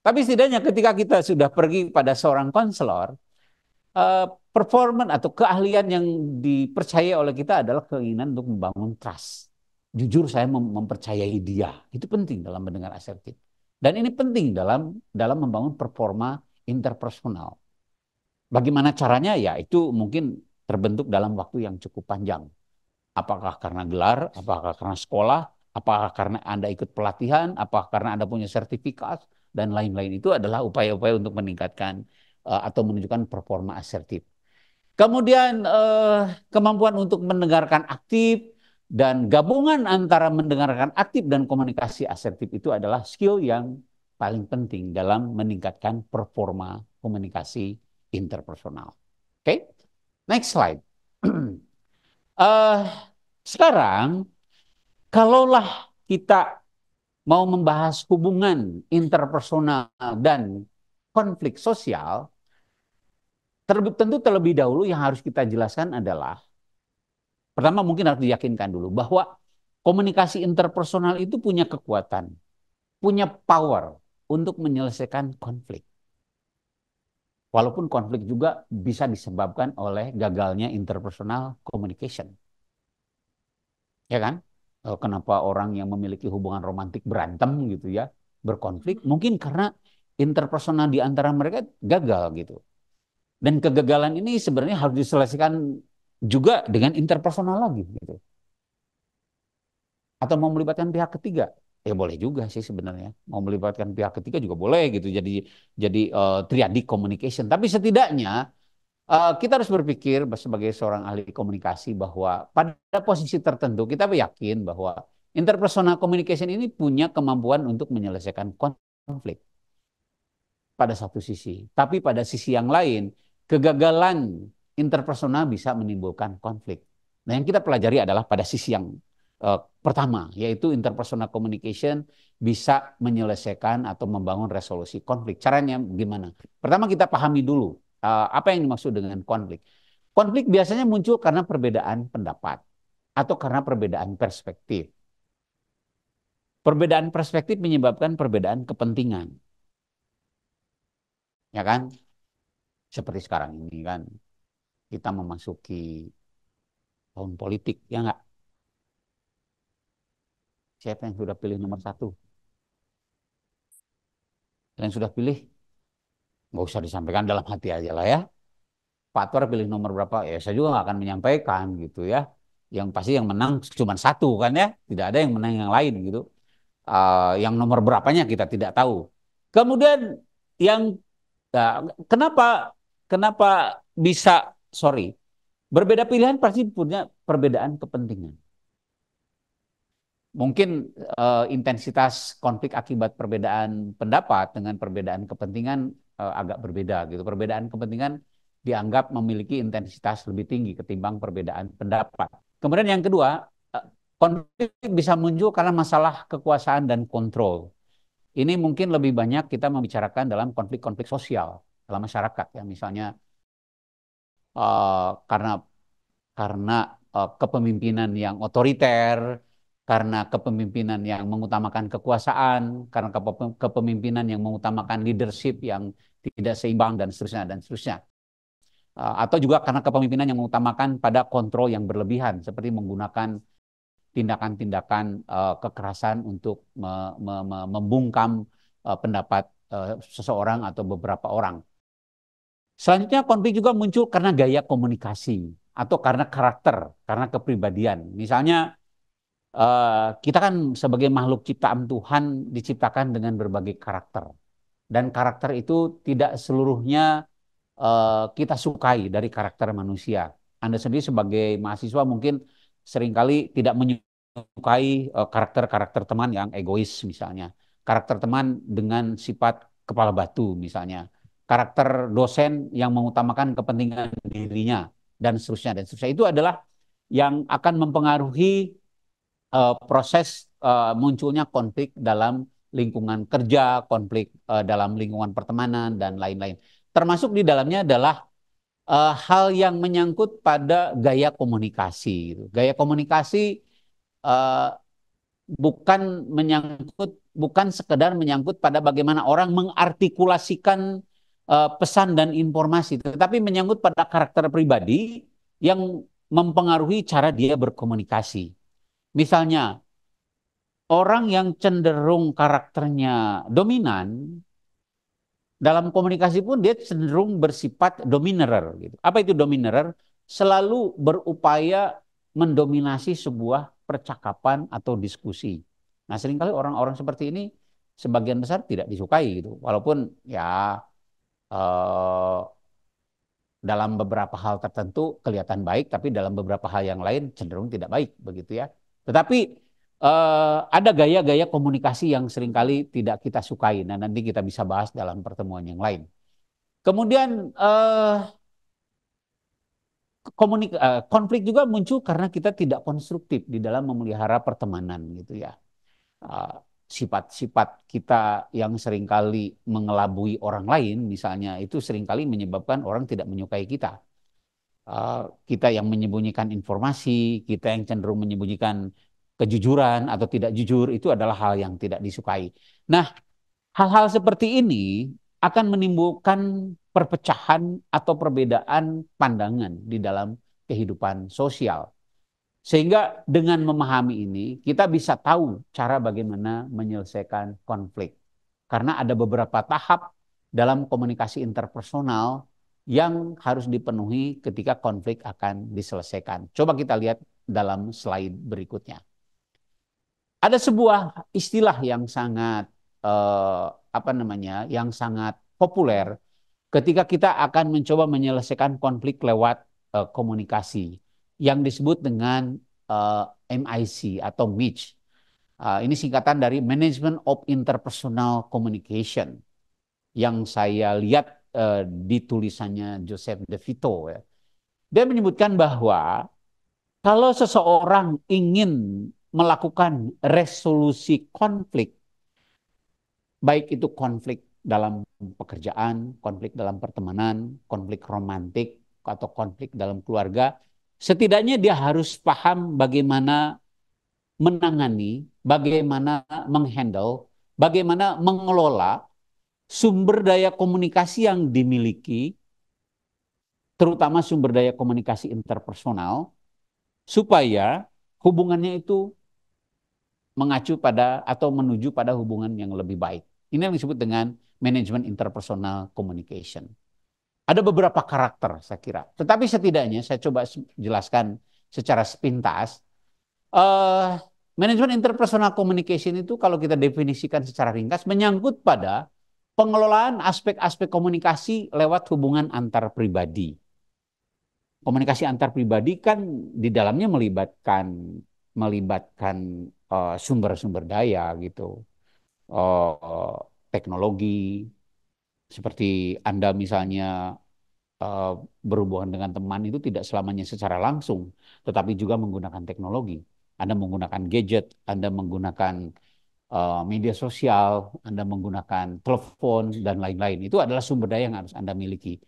Tapi setidaknya ketika kita sudah pergi pada seorang konselor, performan atau keahlian yang dipercaya oleh kita adalah keinginan untuk membangun trust. Jujur saya mempercayai dia. Itu penting dalam mendengar asertif. Dan ini penting dalam membangun performa interpersonal. Bagaimana caranya? Ya itu mungkin terbentuk dalam waktu yang cukup panjang. Apakah karena gelar, apakah karena sekolah, apakah karena Anda ikut pelatihan, apakah karena Anda punya sertifikat, dan lain-lain. Itu adalah upaya-upaya untuk meningkatkan atau menunjukkan performa asertif. Kemudian kemampuan untuk mendengarkan aktif dan gabungan antara mendengarkan aktif dan komunikasi asertif itu adalah skill yang paling penting dalam meningkatkan performa komunikasi interpersonal. Oke, next slide. uh, Sekarang, kalaulah kita mau membahas hubungan interpersonal dan konflik sosial, tentu terlebih dahulu yang harus kita jelaskan adalah, pertama mungkin harus diyakinkan dulu bahwa komunikasi interpersonal itu punya kekuatan, punya power untuk menyelesaikan konflik. Walaupun konflik juga bisa disebabkan oleh gagalnya interpersonal communication. ya kan? Kenapa orang yang memiliki hubungan romantik berantem gitu ya, berkonflik? Mungkin karena interpersonal di antara mereka gagal gitu. Dan kegagalan ini sebenarnya harus diselesaikan juga dengan interpersonal lagi gitu. Atau mau melibatkan pihak ketiga? Ya boleh juga sih sebenarnya. Mau melibatkan pihak ketiga juga boleh gitu. Jadi triadic communication. Tapi setidaknya kita harus berpikir sebagai seorang ahli komunikasi bahwa pada posisi tertentu kita yakin bahwa interpersonal communication ini punya kemampuan untuk menyelesaikan konflik pada satu sisi. Tapi pada sisi yang lain, kegagalan interpersonal bisa menimbulkan konflik. Nah, yang kita pelajari adalah pada sisi yang pertama, yaitu interpersonal communication bisa menyelesaikan atau membangun resolusi konflik. Caranya gimana? Pertama kita pahami dulu apa yang dimaksud dengan konflik. Konflik biasanya muncul karena perbedaan pendapat atau karena perbedaan perspektif. Perbedaan perspektif menyebabkan perbedaan kepentingan, ya kan? Seperti sekarang ini kan kita memasuki tahun politik, ya nggak? Siapa yang sudah pilih nomor satu? Yang sudah pilih, nggak usah disampaikan dalam hati aja lah ya. Pak Tor pilih nomor berapa? Ya saya juga nggak akan menyampaikan gitu ya. Yang pasti yang menang cuma satu kan ya, tidak ada yang menang yang lain gitu. Yang nomor berapanya kita tidak tahu. Kemudian yang uh, kenapa kenapa bisa sorry berbeda pilihan pasti punya perbedaan kepentingan. Mungkin intensitas konflik akibat perbedaan pendapat dengan perbedaan kepentingan agak berbeda gitu. Perbedaan kepentingan dianggap memiliki intensitas lebih tinggi ketimbang perbedaan pendapat. Kemudian yang kedua, konflik bisa muncul karena masalah kekuasaan dan kontrol. Ini mungkin lebih banyak kita membicarakan dalam konflik-konflik sosial dalam masyarakat ya, misalnya karena kepemimpinan yang otoriter, karena kepemimpinan yang mengutamakan kekuasaan, karena kepemimpinan yang mengutamakan leadership yang tidak seimbang dan seterusnya dan seterusnya. Atau juga karena kepemimpinan yang mengutamakan pada kontrol yang berlebihan seperti menggunakan tindakan-tindakan kekerasan untuk membungkam pendapat seseorang atau beberapa orang. Selanjutnya konflik juga muncul karena gaya komunikasi atau karena karakter, karena kepribadian. Misalnya kita kan sebagai makhluk ciptaan Tuhan diciptakan dengan berbagai karakter. Dan karakter itu tidak seluruhnya kita sukai dari karakter manusia. Anda sendiri sebagai mahasiswa mungkin seringkali tidak menyukai karakter-karakter teman yang egois misalnya. Karakter teman dengan sifat kepala batu misalnya. Karakter dosen yang mengutamakan kepentingan dirinya dan seterusnya dan seterusnya. Itu adalah yang akan mempengaruhi proses munculnya konflik dalam lingkungan kerja, konflik dalam lingkungan pertemanan dan lain-lain. Termasuk di dalamnya adalah hal yang menyangkut pada gaya komunikasi. Gaya komunikasi uh, bukan sekedar menyangkut pada bagaimana orang mengartikulasikan pesan dan informasi, tetapi menyangkut pada karakter pribadi yang mempengaruhi cara dia berkomunikasi. Misalnya, orang yang cenderung karakternya dominan, dalam komunikasi pun dia cenderung bersifat dominerer gitu. Apa itu dominerer? Selalu berupaya mendominasi sebuah percakapan atau diskusi. Nah, seringkali orang-orang seperti ini sebagian besar tidak disukai gitu. Walaupun ya eh, dalam beberapa hal tertentu kelihatan baik, tapi dalam beberapa hal yang lain cenderung tidak baik begitu ya. Tetapi ada gaya-gaya komunikasi yang seringkali tidak kita sukai. Nah, nanti kita bisa bahas dalam pertemuan yang lain. Kemudian konflik juga muncul karena kita tidak konstruktif di dalam memelihara pertemanan gitu ya. Eh, Sifat-sifat kita yang seringkali mengelabui orang lain misalnya itu seringkali menyebabkan orang tidak menyukai kita. Kita yang menyembunyikan informasi, kita yang cenderung menyembunyikan kejujuran atau tidak jujur itu adalah hal yang tidak disukai. Nah, hal-hal seperti ini akan menimbulkan perpecahan atau perbedaan pandangan di dalam kehidupan sosial. Sehingga dengan memahami ini, kita bisa tahu cara bagaimana menyelesaikan konflik. Karena ada beberapa tahap dalam komunikasi interpersonal yang harus dipenuhi ketika konflik akan diselesaikan. Coba kita lihat dalam slide berikutnya. Ada sebuah istilah yang sangat yang sangat populer ketika kita akan mencoba menyelesaikan konflik lewat komunikasi yang disebut dengan MIC atau MIC. Ini singkatan dari Management of Interpersonal Communication yang saya lihat di tulisannya Joseph De Vito. Ya. Dia menyebutkan bahwa kalau seseorang ingin melakukan resolusi konflik, baik itu konflik dalam pekerjaan, konflik dalam pertemanan, konflik romantik, atau konflik dalam keluarga, setidaknya dia harus paham bagaimana menangani, bagaimana menghandle, bagaimana mengelola sumber daya komunikasi yang dimiliki, terutama sumber daya komunikasi interpersonal, supaya hubungannya itu mengacu pada atau menuju pada hubungan yang lebih baik. Ini yang disebut dengan manajemen interpersonal communication. Ada beberapa karakter saya kira. Tetapi setidaknya saya coba jelaskan secara sepintas. Uh, Manajemen interpersonal communication itu kalau kita definisikan secara ringkas menyangkut pada pengelolaan aspek-aspek komunikasi lewat hubungan antar pribadi. Komunikasi antar pribadi kan di dalamnya melibatkan sumber-sumber daya gitu, teknologi, seperti Anda misalnya uh, berhubungan dengan teman itu tidak selamanya secara langsung, tetapi juga menggunakan teknologi. Anda menggunakan gadget, Anda menggunakan media sosial, Anda menggunakan telepon, dan lain-lain. Itu adalah sumber daya yang harus Anda miliki.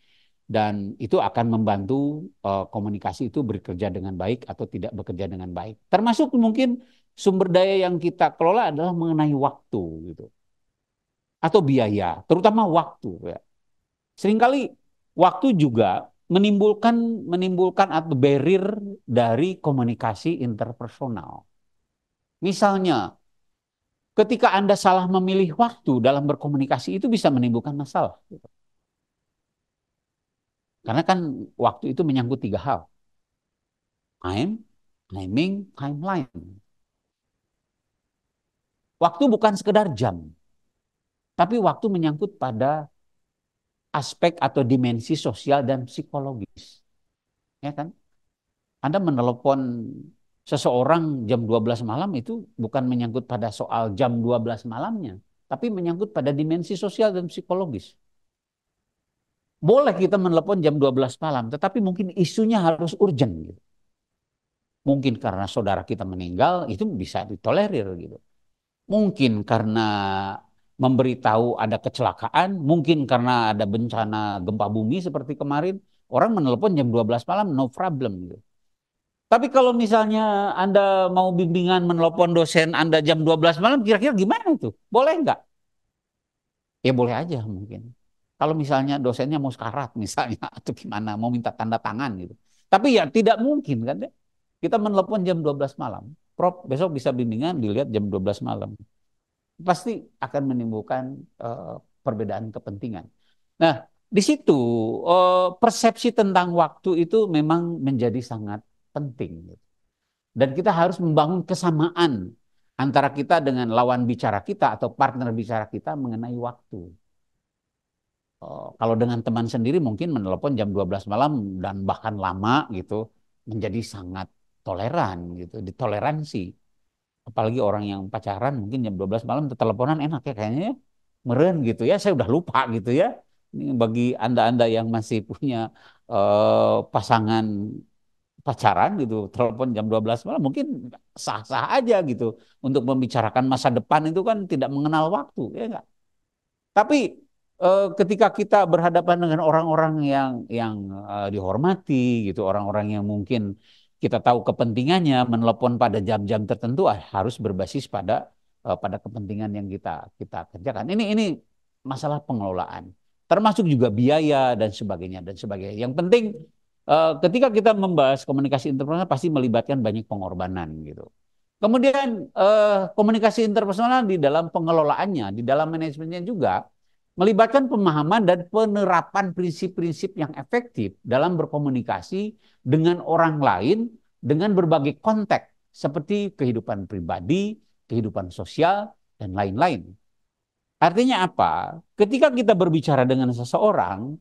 Dan itu akan membantu komunikasi itu bekerja dengan baik atau tidak bekerja dengan baik. Termasuk mungkin sumber daya yang kita kelola adalah mengenai waktu gitu. Atau biaya, terutama waktu ya. Seringkali waktu juga menimbulkan atau barrier dari komunikasi interpersonal. Misalnya, ketika Anda salah memilih waktu dalam berkomunikasi itu bisa menimbulkan masalah. Gitu. Karena kan waktu itu menyangkut 3 hal. Time, timing, timeline. Waktu bukan sekedar jam, tapi waktu menyangkut pada aspek atau dimensi sosial dan psikologis. Ya kan? Anda menelepon seseorang jam 12 malam itu bukan menyangkut pada soal jam 12 malamnya, tapi menyangkut pada dimensi sosial dan psikologis. Boleh kita menelepon jam 12 malam, tetapi mungkin isunya harus urgent. Gitu. Mungkin karena saudara kita meninggal, itu bisa ditolerir. Gitu. Mungkin karena memberitahu ada kecelakaan, mungkin karena ada bencana gempa bumi seperti kemarin, orang menelepon jam 12 malam, no problem. Gitu. Tapi kalau misalnya Anda mau bimbingan menelepon dosen Anda jam 12 malam, kira-kira gimana itu? Boleh nggak? Ya boleh aja mungkin. Kalau misalnya dosennya mau sekarat misalnya, atau gimana, mau minta tanda tangan gitu. Tapi ya tidak mungkin kan ya. Kita menelepon jam 12 malam. Prof, besok bisa bimbingan dilihat jam 12 malam. Pasti akan menimbulkan perbedaan kepentingan. Nah, di situ persepsi tentang waktu itu memang menjadi sangat penting. Dan kita harus membangun kesamaan antara kita dengan lawan bicara kita atau partner bicara kita mengenai waktu. Kalau dengan teman sendiri mungkin menelepon jam 12 malam dan bahkan lama gitu menjadi sangat toleran gitu, ditoleransi. Apalagi orang yang pacaran mungkin jam 12 malam teleponan enak ya kayaknya ya. Meren gitu ya, saya udah lupa gitu ya. Ini bagi Anda-anda yang masih punya pasangan pacaran gitu, telepon jam 12 malam mungkin sah-sah aja gitu. Untuk membicarakan masa depan itu kan tidak mengenal waktu, ya enggak? Tapi ketika kita berhadapan dengan orang-orang yang dihormati gitu, orang-orang yang mungkin kita tahu kepentingannya menelepon pada jam-jam tertentu harus berbasis pada kepentingan yang kita kerjakan. Ini masalah pengelolaan, termasuk juga biaya dan sebagainya dan sebagainya. Yang penting ketika kita membahas komunikasi interpersonal pasti melibatkan banyak pengorbanan gitu. Kemudian komunikasi interpersonal di dalam pengelolaannya, di dalam manajemennya juga melibatkan pemahaman dan penerapan prinsip-prinsip yang efektif dalam berkomunikasi dengan orang lain dengan berbagai konteks seperti kehidupan pribadi, kehidupan sosial, dan lain-lain. Artinya apa? Ketika kita berbicara dengan seseorang,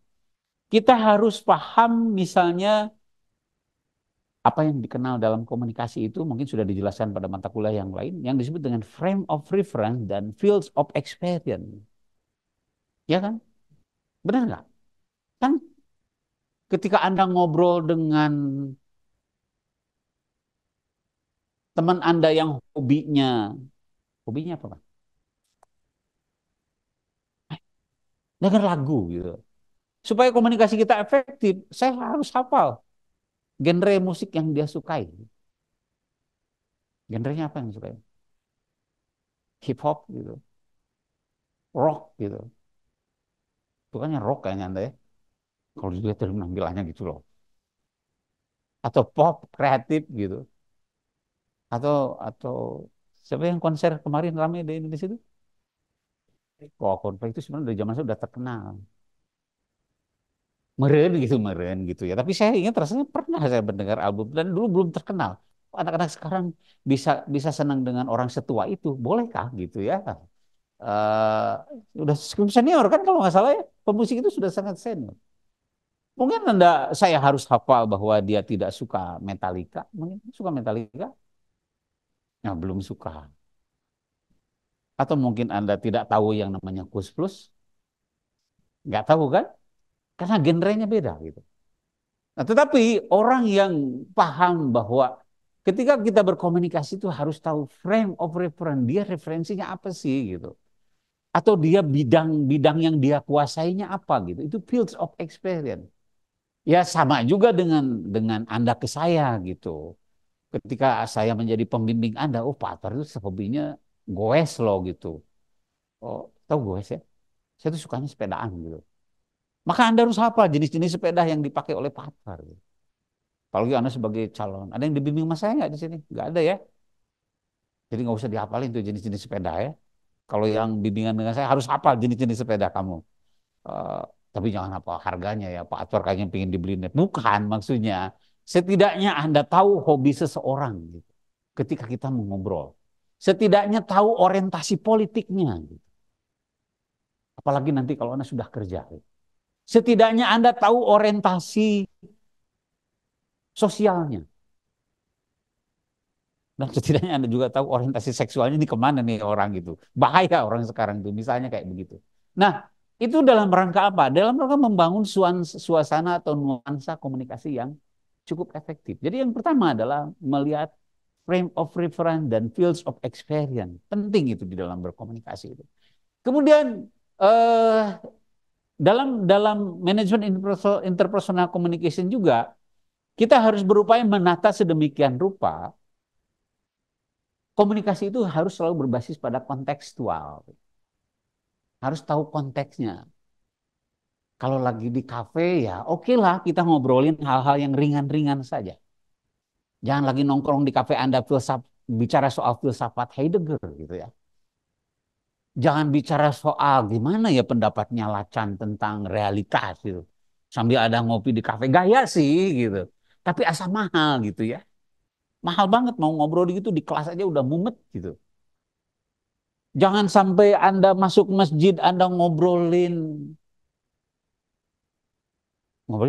kita harus paham misalnya apa yang dikenal dalam komunikasi itu mungkin sudah dijelaskan pada mata kuliah yang lain yang disebut dengan frame of reference dan fields of experience. Ya kan? Benar nggak? Kan ketika Anda ngobrol dengan teman Anda yang hobinya apa, Pak? Dengar lagu gitu. Supaya komunikasi kita efektif, saya harus hafal genre musik yang dia sukai. Genrenya apa yang sukai? Hip hop gitu, rock gitu. Bukannya rock kayaknya Anda ya. Kalau dia terus nampilannya gitu loh. Atau pop kreatif gitu. Atau siapa yang konser kemarin ramai di Indonesia itu? Kok Coldplay itu sebenarnya dari zaman saya udah terkenal. Meren gitu ya. Tapi saya ingat rasanya pernah saya mendengar album dan dulu belum terkenal. Anak-anak sekarang bisa bisa senang dengan orang setua itu, bolehkah gitu ya? Eh udah cukup senior kan kalau nggak salah ya, pemusik itu sudah sangat senior. Mungkin saya harus hafal bahwa dia tidak suka Metallica, mungkin suka Metallica, ya belum suka. Atau mungkin Anda tidak tahu yang namanya Kus Plus, nggak tahu kan? Karena genrenya beda gitu. Nah, tetapi orang yang paham bahwa ketika kita berkomunikasi itu harus tahu frame of reference, dia referensinya apa sih gitu. Atau dia bidang-bidang yang dia kuasainya apa gitu. Itu fields of experience. Ya sama juga dengan Anda ke saya gitu. Ketika saya menjadi pembimbing Anda, oh Pak Atar itu hobinya goes loh gitu. Oh, tahu goes ya? Saya tuh sukanya sepedaan gitu. Maka Anda harus hafal jenis-jenis sepeda yang dipakai oleh Pak Atar. Gitu. Apalagi Anda sebagai calon. Ada yang dibimbing sama saya nggak di sini? Nggak ada ya. Jadi nggak usah dihafalin tuh jenis-jenis sepeda ya. Kalau yang bimbingan dengan saya harus hafal jenis-jenis sepeda kamu. Eh, tapi jangan apa harganya ya. Pak Atar kayaknya pengen dibeli net. Bukan maksudnya. Setidaknya Anda tahu hobi seseorang gitu. Ketika kita mengobrol. Setidaknya tahu orientasi politiknya. Gitu. Apalagi nanti kalau Anda sudah kerja. Gitu. Setidaknya Anda tahu orientasi sosialnya. Dan setidaknya Anda juga tahu orientasi seksualnya ini kemana nih orang gitu. Bahaya orang sekarang itu, misalnya kayak begitu. Nah, itu dalam rangka apa? Dalam rangka membangun suasana atau nuansa komunikasi yang cukup efektif. Jadi yang pertama adalah melihat frame of reference dan fields of experience. Penting itu di dalam berkomunikasi itu. Kemudian eh, dalam dalam manajemen interpersonal communication juga kita harus berupaya menata sedemikian rupa komunikasi itu harus selalu berbasis pada kontekstual. Harus tahu konteksnya. Kalau lagi di kafe ya oke lah kita ngobrolin hal-hal yang ringan-ringan saja. Jangan lagi nongkrong di kafe Anda bicara soal filsafat Heidegger gitu ya. Jangan bicara soal gimana ya pendapatnya Lacan tentang realitas gitu. Sambil ada ngopi di kafe gaya sih gitu. Tapi asa mahal gitu ya. Mahal banget mau ngobrol gitu di kelas aja udah mumet gitu. Jangan sampai Anda masuk masjid, Anda ngobrolnya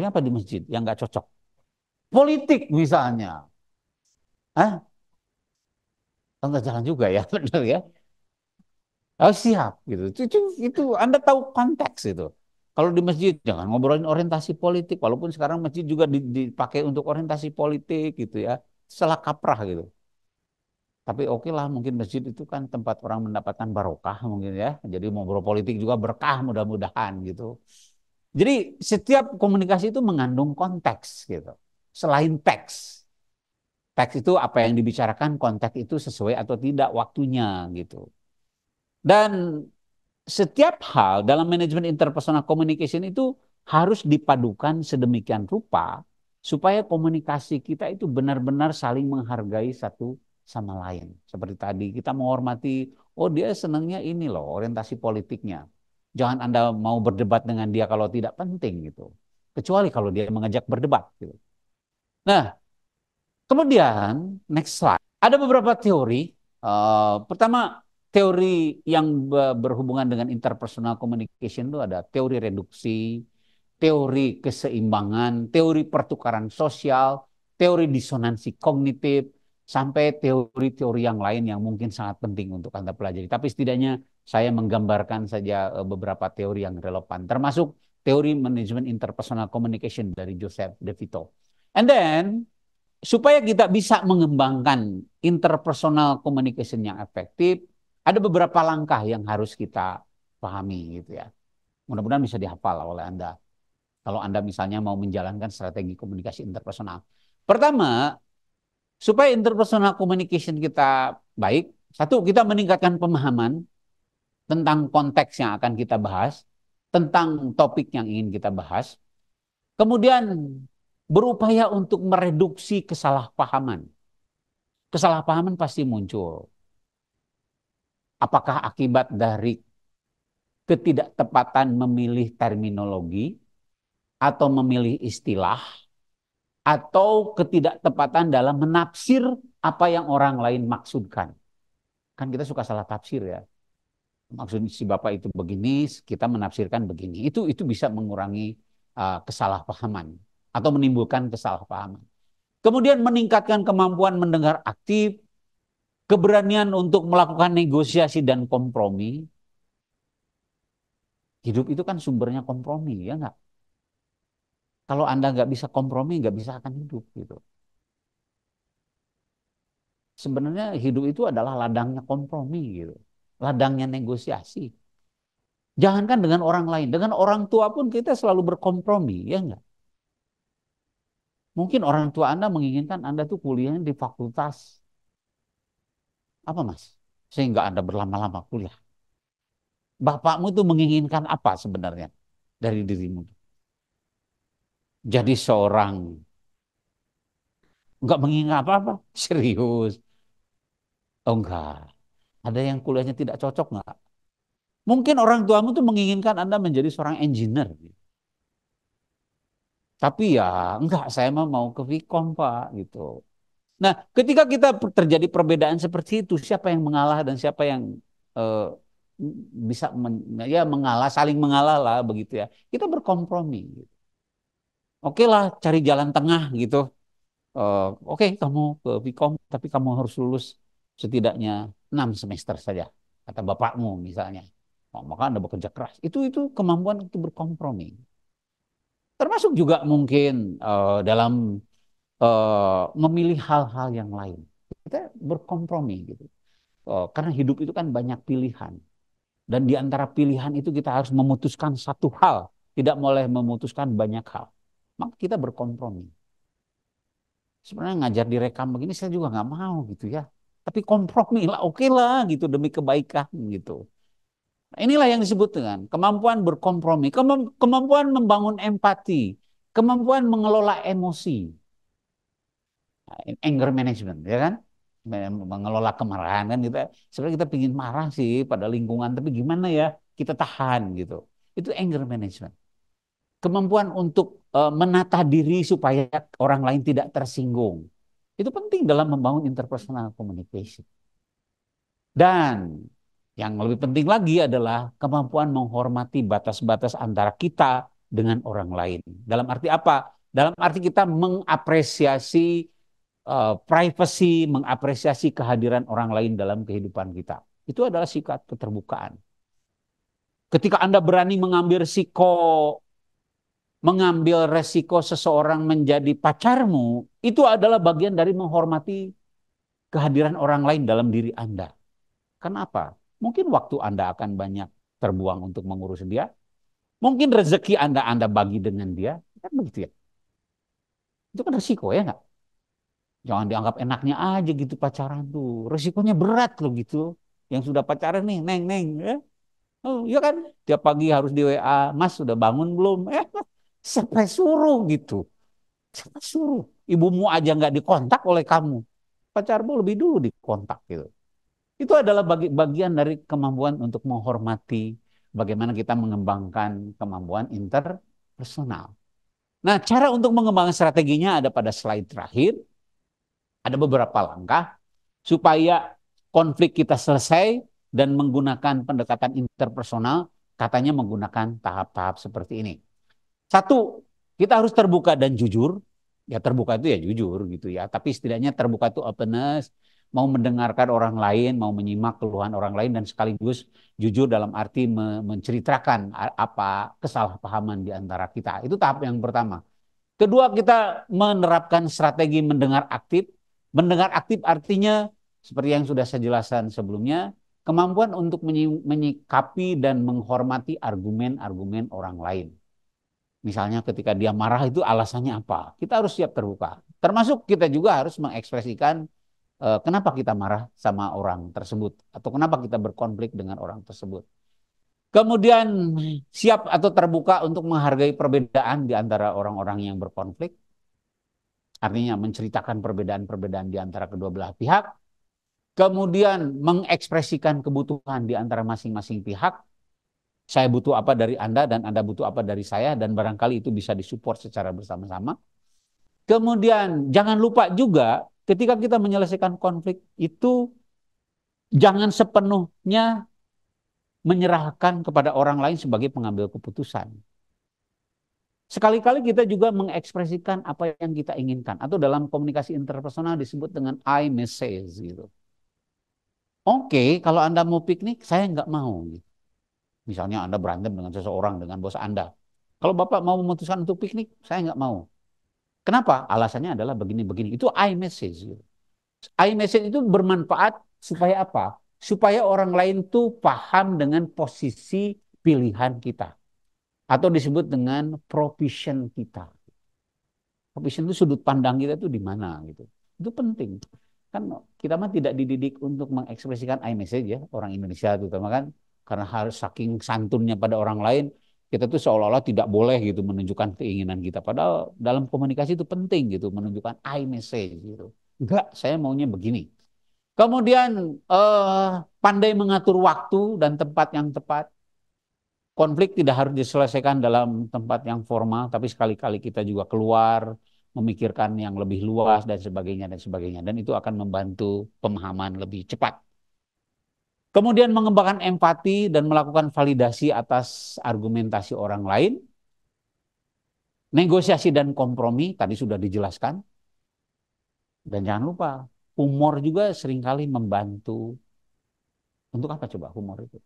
apa di masjid yang nggak cocok. Politik misalnya. Hah? Enggak jalan juga ya, benar ya. Oh siap gitu. Itu Anda tahu konteks itu. Kalau di masjid jangan ngobrolin orientasi politik, walaupun sekarang masjid juga dipakai untuk orientasi politik gitu ya. Salah kaprah gitu. Tapi oke lah mungkin masjid itu kan tempat orang mendapatkan barokah mungkin ya. Jadi ngobrol politik juga berkah mudah-mudahan gitu. Jadi setiap komunikasi itu mengandung konteks gitu. Selain teks. Teks itu apa yang dibicarakan, konteks itu sesuai atau tidak waktunya gitu. Dan setiap hal dalam manajemen interpersonal communication itu harus dipadukan sedemikian rupa supaya komunikasi kita itu benar-benar saling menghargai satu sama lain. Seperti tadi kita menghormati, oh dia senangnya ini loh orientasi politiknya. Jangan Anda mau berdebat dengan dia kalau tidak penting gitu. Kecuali kalau dia mengajak berdebat gitu. Nah, kemudian next slide. Ada beberapa teori. Pertama, teori yang berhubungan dengan interpersonal communication itu ada teori reduksi, teori keseimbangan, teori pertukaran sosial, teori disonansi kognitif, sampai teori-teori yang lain yang mungkin sangat penting untuk Anda pelajari. Tapi setidaknya saya menggambarkan saja beberapa teori yang relevan, termasuk teori manajemen interpersonal communication dari Joseph De Vito. And then, supaya kita bisa mengembangkan interpersonal communication yang efektif, ada beberapa langkah yang harus kita pahami gitu ya. Mudah-mudahan bisa dihafal oleh Anda. Kalau Anda misalnya mau menjalankan strategi komunikasi interpersonal. Pertama, supaya interpersonal communication kita baik, satu, kita meningkatkan pemahaman tentang konteks yang akan kita bahas, tentang topik yang ingin kita bahas. Kemudian berupaya untuk mereduksi kesalahpahaman. Kesalahpahaman pasti muncul. Apakah akibat dari ketidaktepatan memilih terminologi atau memilih istilah, atau ketidaktepatan dalam menafsir apa yang orang lain maksudkan. Kan kita suka salah tafsir ya. Maksud si Bapak itu begini, kita menafsirkan begini. Itu bisa mengurangi kesalahpahaman atau menimbulkan kesalahpahaman. Kemudian meningkatkan kemampuan mendengar aktif, keberanian untuk melakukan negosiasi dan kompromi. Hidup itu kan sumbernya kompromi, ya nggak? Kalau Anda nggak bisa kompromi, nggak bisa akan hidup gitu. Sebenarnya hidup itu adalah ladangnya kompromi gitu. Ladangnya negosiasi. Jangankan dengan orang lain, dengan orang tua pun kita selalu berkompromi, ya enggak? Mungkin orang tua Anda menginginkan Anda tuh kuliahnya di fakultas apa, Mas? Sehingga Anda berlama-lama kuliah. Bapakmu tuh menginginkan apa sebenarnya dari dirimu? Jadi seorang enggak menginginkan apa-apa, serius. Oh enggak. Ada yang kuliahnya tidak cocok enggak? Mungkin orang tuamu tuh menginginkan Anda menjadi seorang engineer. Tapi ya enggak, saya mau ke Vkom Pak gitu. Nah, ketika kita terjadi perbedaan seperti itu, siapa yang mengalah dan siapa yang eh, bisa ya mengalah, saling mengalah lah begitu ya. Kita berkompromi. Gitu. Oke lah, cari jalan tengah gitu. Oke, kamu ke Vkom, tapi kamu harus lulus setidaknya 6 semester saja, kata bapakmu misalnya. Oh, maka Anda bekerja keras. Itu kemampuan untuk berkompromi. Termasuk juga mungkin dalam memilih hal-hal yang lain. Kita berkompromi gitu. Karena hidup itu kan banyak pilihan. Dan di antara pilihan itu kita harus memutuskan satu hal. Tidak boleh memutuskan banyak hal. Maka kita berkompromi. Sebenarnya ngajar direkam begini saya juga nggak mau gitu ya. Tapi kompromi lah, oke lah gitu demi kebaikan gitu. Nah, inilah yang disebut dengan kemampuan berkompromi, kemampuan membangun empati, kemampuan mengelola emosi. Anger management ya kan, mengelola kemarahan kan. Kita sebenarnya kita pingin marah sih pada lingkungan, tapi gimana ya kita tahan gitu. Itu anger management, kemampuan untuk menata diri supaya orang lain tidak tersinggung. Itu penting dalam membangun interpersonal communication. Dan yang lebih penting lagi adalah kemampuan menghormati batas-batas antara kita dengan orang lain. Dalam arti apa? Dalam arti kita mengapresiasi privacy, mengapresiasi kehadiran orang lain dalam kehidupan kita. Itu adalah sikap keterbukaan. Ketika Anda berani mengambil resiko seseorang menjadi pacarmu, itu adalah bagian dari menghormati kehadiran orang lain dalam diri Anda. Kenapa? Mungkin waktu Anda akan banyak terbuang untuk mengurus dia. Mungkin rezeki Anda bagi dengan dia. Kan begitu ya. Itu kan resiko ya nggak? Jangan dianggap enaknya aja gitu pacaran tuh. Resikonya berat loh gitu. Yang sudah pacaran nih, neng, neng. Ya. Oh iya kan, tiap pagi harus di WA, Mas sudah bangun belum? Sampai suruh gitu. Saya suruh. Ibumu aja nggak dikontak oleh kamu. Pacarmu lebih dulu dikontak gitu. Itu adalah bagian dari kemampuan untuk menghormati bagaimana kita mengembangkan kemampuan interpersonal. Nah, cara untuk mengembangkan strateginya ada pada slide terakhir. Ada beberapa langkah supaya konflik kita selesai dan menggunakan pendekatan interpersonal, katanya menggunakan tahap-tahap seperti ini. Satu, kita harus terbuka dan jujur. Ya terbuka itu ya jujur gitu ya. Tapi setidaknya terbuka itu openness, mau mendengarkan orang lain, mau menyimak keluhan orang lain dan sekaligus jujur dalam arti menceritakan apa kesalahpahaman di antara kita. Itu tahap yang pertama. Kedua, kita menerapkan strategi mendengar aktif. Mendengar aktif artinya seperti yang sudah saya jelaskan sebelumnya, kemampuan untuk menyikapi dan menghormati argumen-argumen orang lain. Misalnya ketika dia marah itu alasannya apa? Kita harus siap terbuka. Termasuk kita juga harus mengekspresikan kenapa kita marah sama orang tersebut atau kenapa kita berkonflik dengan orang tersebut. Kemudian siap atau terbuka untuk menghargai perbedaan di antara orang-orang yang berkonflik. Artinya menceritakan perbedaan-perbedaan di antara kedua belah pihak. Kemudian mengekspresikan kebutuhan di antara masing-masing pihak. Saya butuh apa dari Anda dan Anda butuh apa dari saya dan barangkali itu bisa disupport secara bersama-sama. Kemudian jangan lupa juga ketika kita menyelesaikan konflik itu jangan sepenuhnya menyerahkan kepada orang lain sebagai pengambil keputusan. Sekali-kali kita juga mengekspresikan apa yang kita inginkan atau dalam komunikasi interpersonal disebut dengan I message gitu. Oke, kalau Anda mau piknik, saya nggak mau. Gitu. Misalnya Anda berantem dengan seseorang, dengan bos Anda. Kalau Bapak mau memutuskan untuk piknik, saya nggak mau. Kenapa? Alasannya adalah begini-begini. Itu I message. Gitu. I message itu bermanfaat supaya apa? Supaya orang lain tuh paham dengan posisi pilihan kita. Atau disebut dengan provision kita. Provision itu sudut pandang kita tuh di mana gitu. Itu penting. Kan kita mah tidak dididik untuk mengekspresikan iMessage ya, orang Indonesia terutama kan, karena harus saking santunnya pada orang lain, kita tuh seolah-olah tidak boleh gitu menunjukkan keinginan kita. Padahal dalam komunikasi itu penting gitu, menunjukkan iMessage gitu. Enggak, saya maunya begini. Kemudian pandai mengatur waktu dan tempat yang tepat. Konflik tidak harus diselesaikan dalam tempat yang formal, tapi sekali-kali kita juga keluar, memikirkan yang lebih luas dan sebagainya dan sebagainya. Dan itu akan membantu pemahaman lebih cepat. Kemudian mengembangkan empati dan melakukan validasi atas argumentasi orang lain. Negosiasi dan kompromi tadi sudah dijelaskan. Dan jangan lupa, humor juga seringkali membantu. Untuk apa coba humor itu?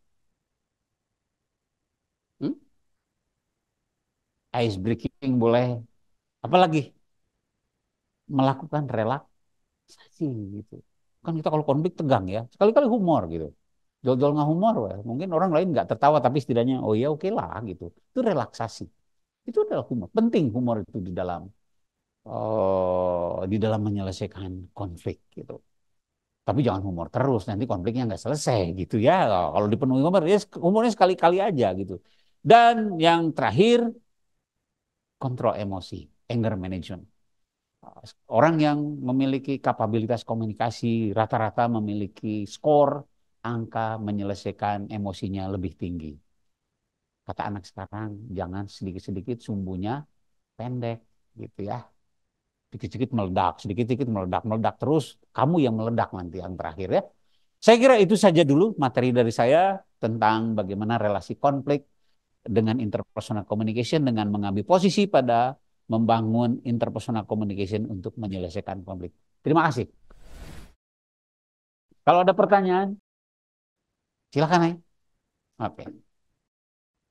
Hmm? Ice breaking boleh. Apalagi melakukan relaksasi gitu. Kan kita kalau konflik tegang ya, sekali-kali humor gitu. Jol-jol nggak humor, weh. Mungkin orang lain nggak tertawa tapi setidaknya oh ya oke lah gitu. Itu relaksasi. Itu adalah humor. Penting humor itu di dalam menyelesaikan konflik gitu. Tapi jangan humor terus, nanti konfliknya nggak selesai gitu ya. Kalau dipenuhi humor, ya humornya sekali-kali aja gitu. Dan yang terakhir, kontrol emosi, anger management. Orang yang memiliki kapabilitas komunikasi rata-rata memiliki skor angka menyelesaikan emosinya lebih tinggi. Kata anak sekarang, jangan sedikit-sedikit sumbunya pendek gitu ya. Sedikit-sedikit meledak, sedikit-sedikit meledak, meledak terus. Kamu yang meledak nanti yang terakhir ya. Saya kira itu saja dulu materi dari saya tentang bagaimana relasi konflik dengan interpersonal communication dengan mengambil posisi pada membangun interpersonal communication untuk menyelesaikan konflik. Terima kasih. Kalau ada pertanyaan, silakan, Nay. Oke.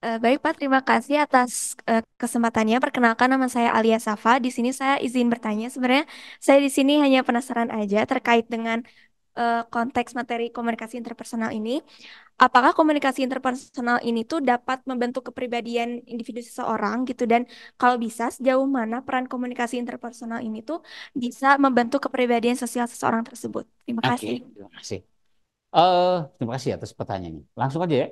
Baik Pak, terima kasih atas kesempatannya. Perkenalkan nama saya Alia Safa. Di sini saya izin bertanya. Sebenarnya saya di sini hanya penasaran aja terkait dengan konteks materi komunikasi interpersonal ini. Apakah komunikasi interpersonal ini tuh dapat membentuk kepribadian individu seseorang gitu dan kalau bisa sejauh mana peran komunikasi interpersonal ini tuh bisa membentuk kepribadian sosial seseorang tersebut? Terima Oke, kasih. terima kasih. Terima kasih atas pertanyaannya. Langsung aja ya.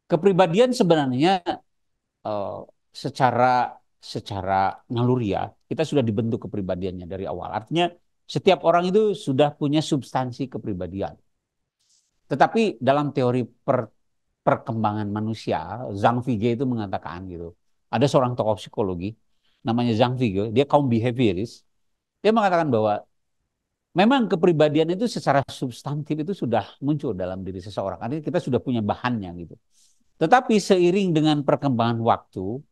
Kepribadian sebenarnya eh, secara secara naluriah Kita sudah dibentuk kepribadiannya dari awal. Artinya setiap orang itu sudah punya substansi kepribadian. Tetapi dalam teori perkembangan manusia, Zhang Fige itu mengatakan gitu. Ada seorang tokoh psikologi namanya Zhang Fige, dia kaum behavioris. Dia mengatakan bahwa memang kepribadian itu secara substantif itu sudah muncul dalam diri seseorang. Artinya kita sudah punya bahannya gitu. Tetapi seiring dengan perkembangan waktu,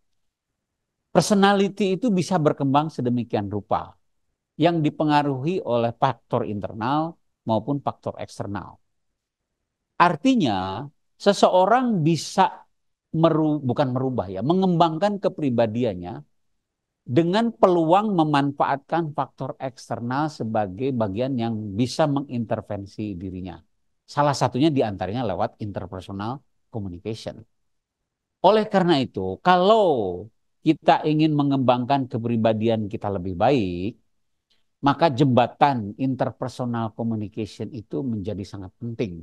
personality itu bisa berkembang sedemikian rupa yang dipengaruhi oleh faktor internal maupun faktor eksternal. Artinya, seseorang bisa bukan merubah ya, mengembangkan kepribadiannya dengan peluang memanfaatkan faktor eksternal sebagai bagian yang bisa mengintervensi dirinya. Salah satunya diantaranya lewat interpersonal communication. Oleh karena itu, kalau kita ingin mengembangkan kepribadian kita lebih baik, maka jembatan interpersonal communication itu menjadi sangat penting.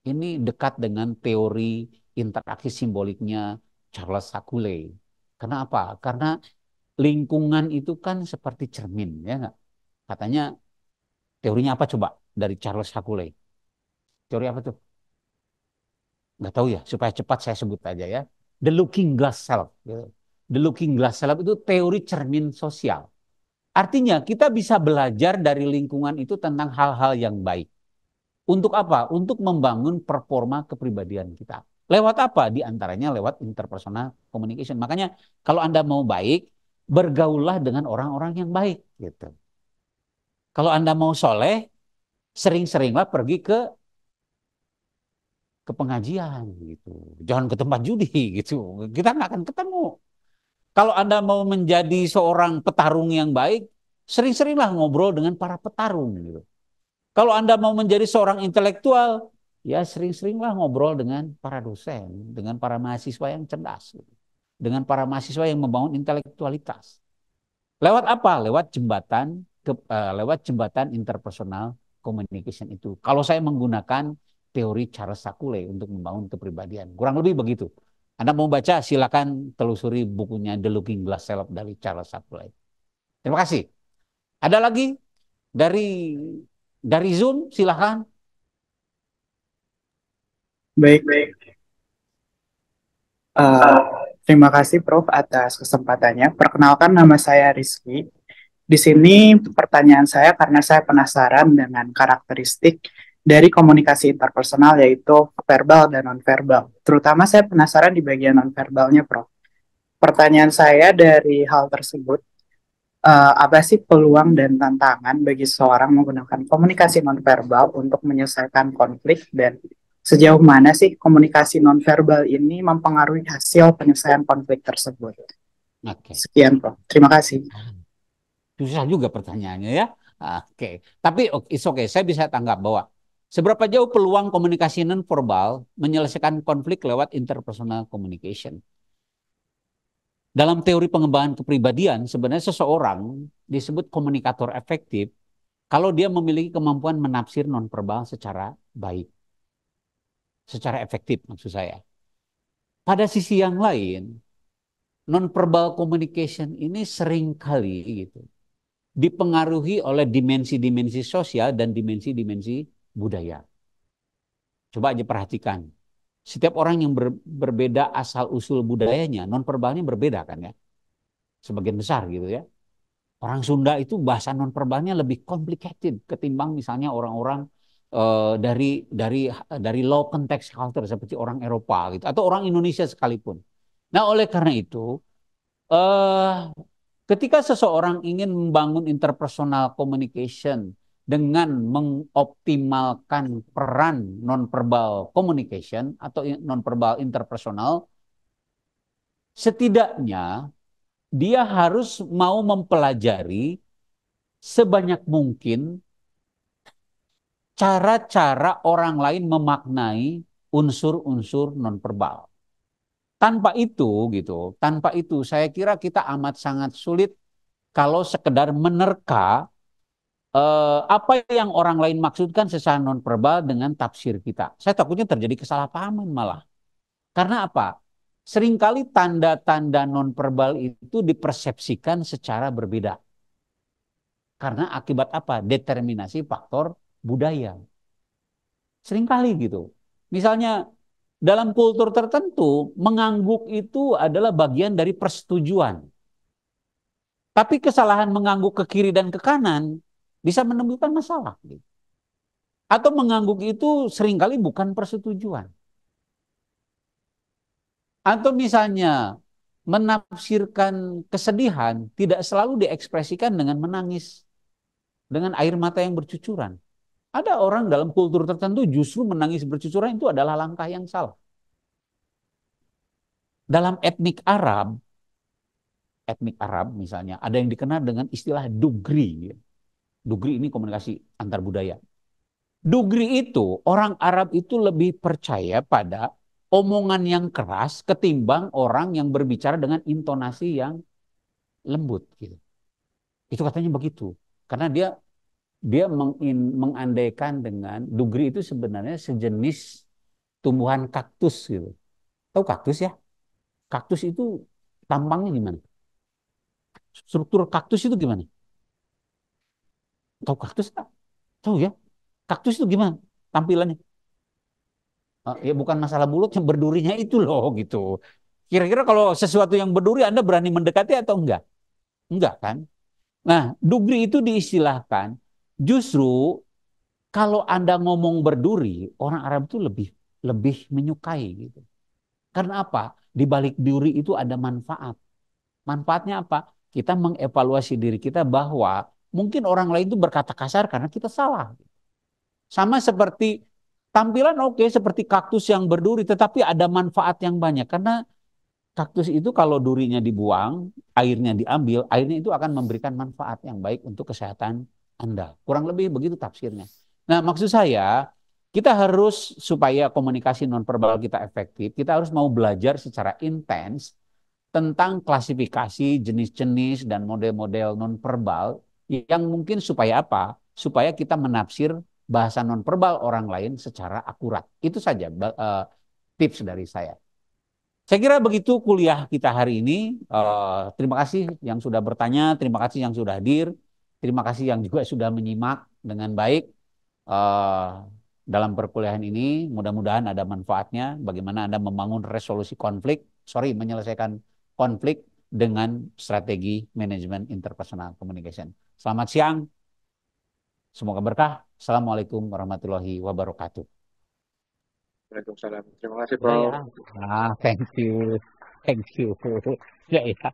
Ini dekat dengan teori interaksi simboliknya Charles Hakule. Kenapa? Karena lingkungan itu kan seperti cermin, ya nggak? Katanya teorinya apa coba dari Charles Hakule? Teori apa tuh? Nggak tahu ya, supaya cepat saya sebut aja ya. The Looking Glass Self. The Looking Glass Self itu teori cermin sosial. Artinya kita bisa belajar dari lingkungan itu tentang hal-hal yang baik. Untuk apa? Untuk membangun performa kepribadian kita. Lewat apa? Di antaranya lewat interpersonal communication. Makanya kalau Anda mau baik, bergaullah dengan orang-orang yang baik. Gitu. Kalau Anda mau soleh, sering-seringlah pergi ke pengajian. Gitu. Jangan ke tempat judi. Gitu. Kita nggak akan ketemu. Kalau Anda mau menjadi seorang petarung yang baik, sering-seringlah ngobrol dengan para petarung. Gitu. Kalau Anda mau menjadi seorang intelektual, ya sering-seringlah ngobrol dengan para dosen, dengan para mahasiswa yang cerdas, dengan para mahasiswa yang membangun intelektualitas. Lewat apa? Lewat jembatan interpersonal communication itu. Kalau saya menggunakan teori Charles Sakule untuk membangun kepribadian, kurang lebih begitu. Anda mau baca, silakan telusuri bukunya The Looking Glass Self dari Charles Sakule. Terima kasih. Ada lagi dari Zoom, silakan. Baik, baik. Terima kasih Prof atas kesempatannya. Perkenalkan nama saya Rizky. Di sini pertanyaan saya karena saya penasaran dengan karakteristik dari komunikasi interpersonal yaitu verbal dan nonverbal. Terutama saya penasaran di bagian nonverbalnya, Prof. Pertanyaan saya dari hal tersebut, apa sih peluang dan tantangan bagi seseorang menggunakan komunikasi nonverbal untuk menyelesaikan konflik dan sejauh mana sih komunikasi nonverbal ini mempengaruhi hasil penyelesaian konflik tersebut? Oke. Sekian, Prof. Terima kasih. Susah juga pertanyaannya ya. Oke. Tapi it's okay. Saya bisa tanggap bahwa seberapa jauh peluang komunikasi nonverbal menyelesaikan konflik lewat interpersonal communication. Dalam teori pengembangan kepribadian, sebenarnya seseorang disebut komunikator efektif kalau dia memiliki kemampuan menafsir nonverbal secara baik. Secara efektif maksud saya. Pada sisi yang lain, nonverbal communication ini seringkali gitu dipengaruhi oleh dimensi-dimensi sosial dan dimensi-dimensi budaya. Coba aja perhatikan. Setiap orang yang berbeda asal-usul budayanya, nonverbalnya berbeda kan ya. Sebagian besar gitu ya. Orang Sunda itu bahasa nonverbalnya lebih complicated ketimbang misalnya orang-orang dari low context culture seperti orang Eropa gitu atau orang Indonesia sekalipun. Nah, oleh karena itu ketika seseorang ingin membangun interpersonal communication dengan mengoptimalkan peran nonverbal communication atau nonverbal interpersonal, setidaknya dia harus mau mempelajari sebanyak mungkin cara-cara orang lain memaknai unsur-unsur nonverbal. Tanpa itu saya kira kita amat sangat sulit kalau sekedar menerka apa yang orang lain maksudkan secara nonverbal dengan tafsir kita. Saya takutnya terjadi kesalahpahaman malah. Karena apa? Seringkali tanda-tanda nonverbal itu dipersepsikan secara berbeda. Karena akibat apa? Determinasi faktor budaya. Seringkali gitu. Misalnya dalam kultur tertentu, mengangguk itu adalah bagian dari persetujuan. Tapi kesalahan mengangguk ke kiri dan ke kanan bisa menimbulkan masalah. Gitu. Atau mengangguk itu seringkali bukan persetujuan. Atau misalnya menafsirkan kesedihan tidak selalu diekspresikan dengan menangis, dengan air mata yang bercucuran. Ada orang dalam kultur tertentu justru menangis bercucuran itu adalah langkah yang salah. Dalam etnik Arab misalnya, ada yang dikenal dengan istilah dugri. Dugri ini komunikasi antar budaya. Dugri itu, orang Arab itu lebih percaya pada omongan yang keras ketimbang orang yang berbicara dengan intonasi yang lembut. Gitu. Itu katanya begitu. Karena dia mengandaikan dengan dugri itu sebenarnya sejenis tumbuhan kaktus gitu. Tahu kaktus ya? Kaktus itu tampangnya gimana? Struktur kaktus itu gimana? Tahu kaktus tak? Tahu ya? Kaktus itu gimana tampilannya? Ya bukan masalah bulut, yang berdurinya itu loh gitu. Kira-kira kalau sesuatu yang berduri Anda berani mendekati atau enggak? Enggak kan? Nah, dugri itu diistilahkan justru kalau Anda ngomong berduri, orang Arab itu lebih lebih menyukai gitu. Karena apa? Di balik duri itu ada manfaat. Manfaatnya apa? Kita mengevaluasi diri kita bahwa mungkin orang lain itu berkata kasar karena kita salah. Sama seperti tampilan oke seperti kaktus yang berduri, tetapi ada manfaat yang banyak. Karena kaktus itu kalau durinya dibuang, airnya diambil, airnya itu akan memberikan manfaat yang baik untuk kesehatan Anda. Kurang lebih begitu tafsirnya. Nah, maksud saya, kita harus supaya komunikasi nonverbal kita efektif, kita harus mau belajar secara intens tentang klasifikasi jenis-jenis dan model-model nonverbal yang mungkin supaya apa? Supaya kita menafsir bahasa nonverbal orang lain secara akurat. Itu saja tips dari saya. Saya kira begitu kuliah kita hari ini. Terima kasih yang sudah bertanya, terima kasih yang sudah hadir, terima kasih yang juga sudah menyimak dengan baik dalam perkuliahan ini. Mudah-mudahan ada manfaatnya bagaimana Anda membangun resolusi menyelesaikan konflik dengan strategi manajemen interpersonal communication. Selamat siang, semoga berkah. Assalamualaikum warahmatullahi wabarakatuh. Waalaikumsalam. Terima kasih, Ya, Prof. ya. Thank you. Thank you. Ya, ya.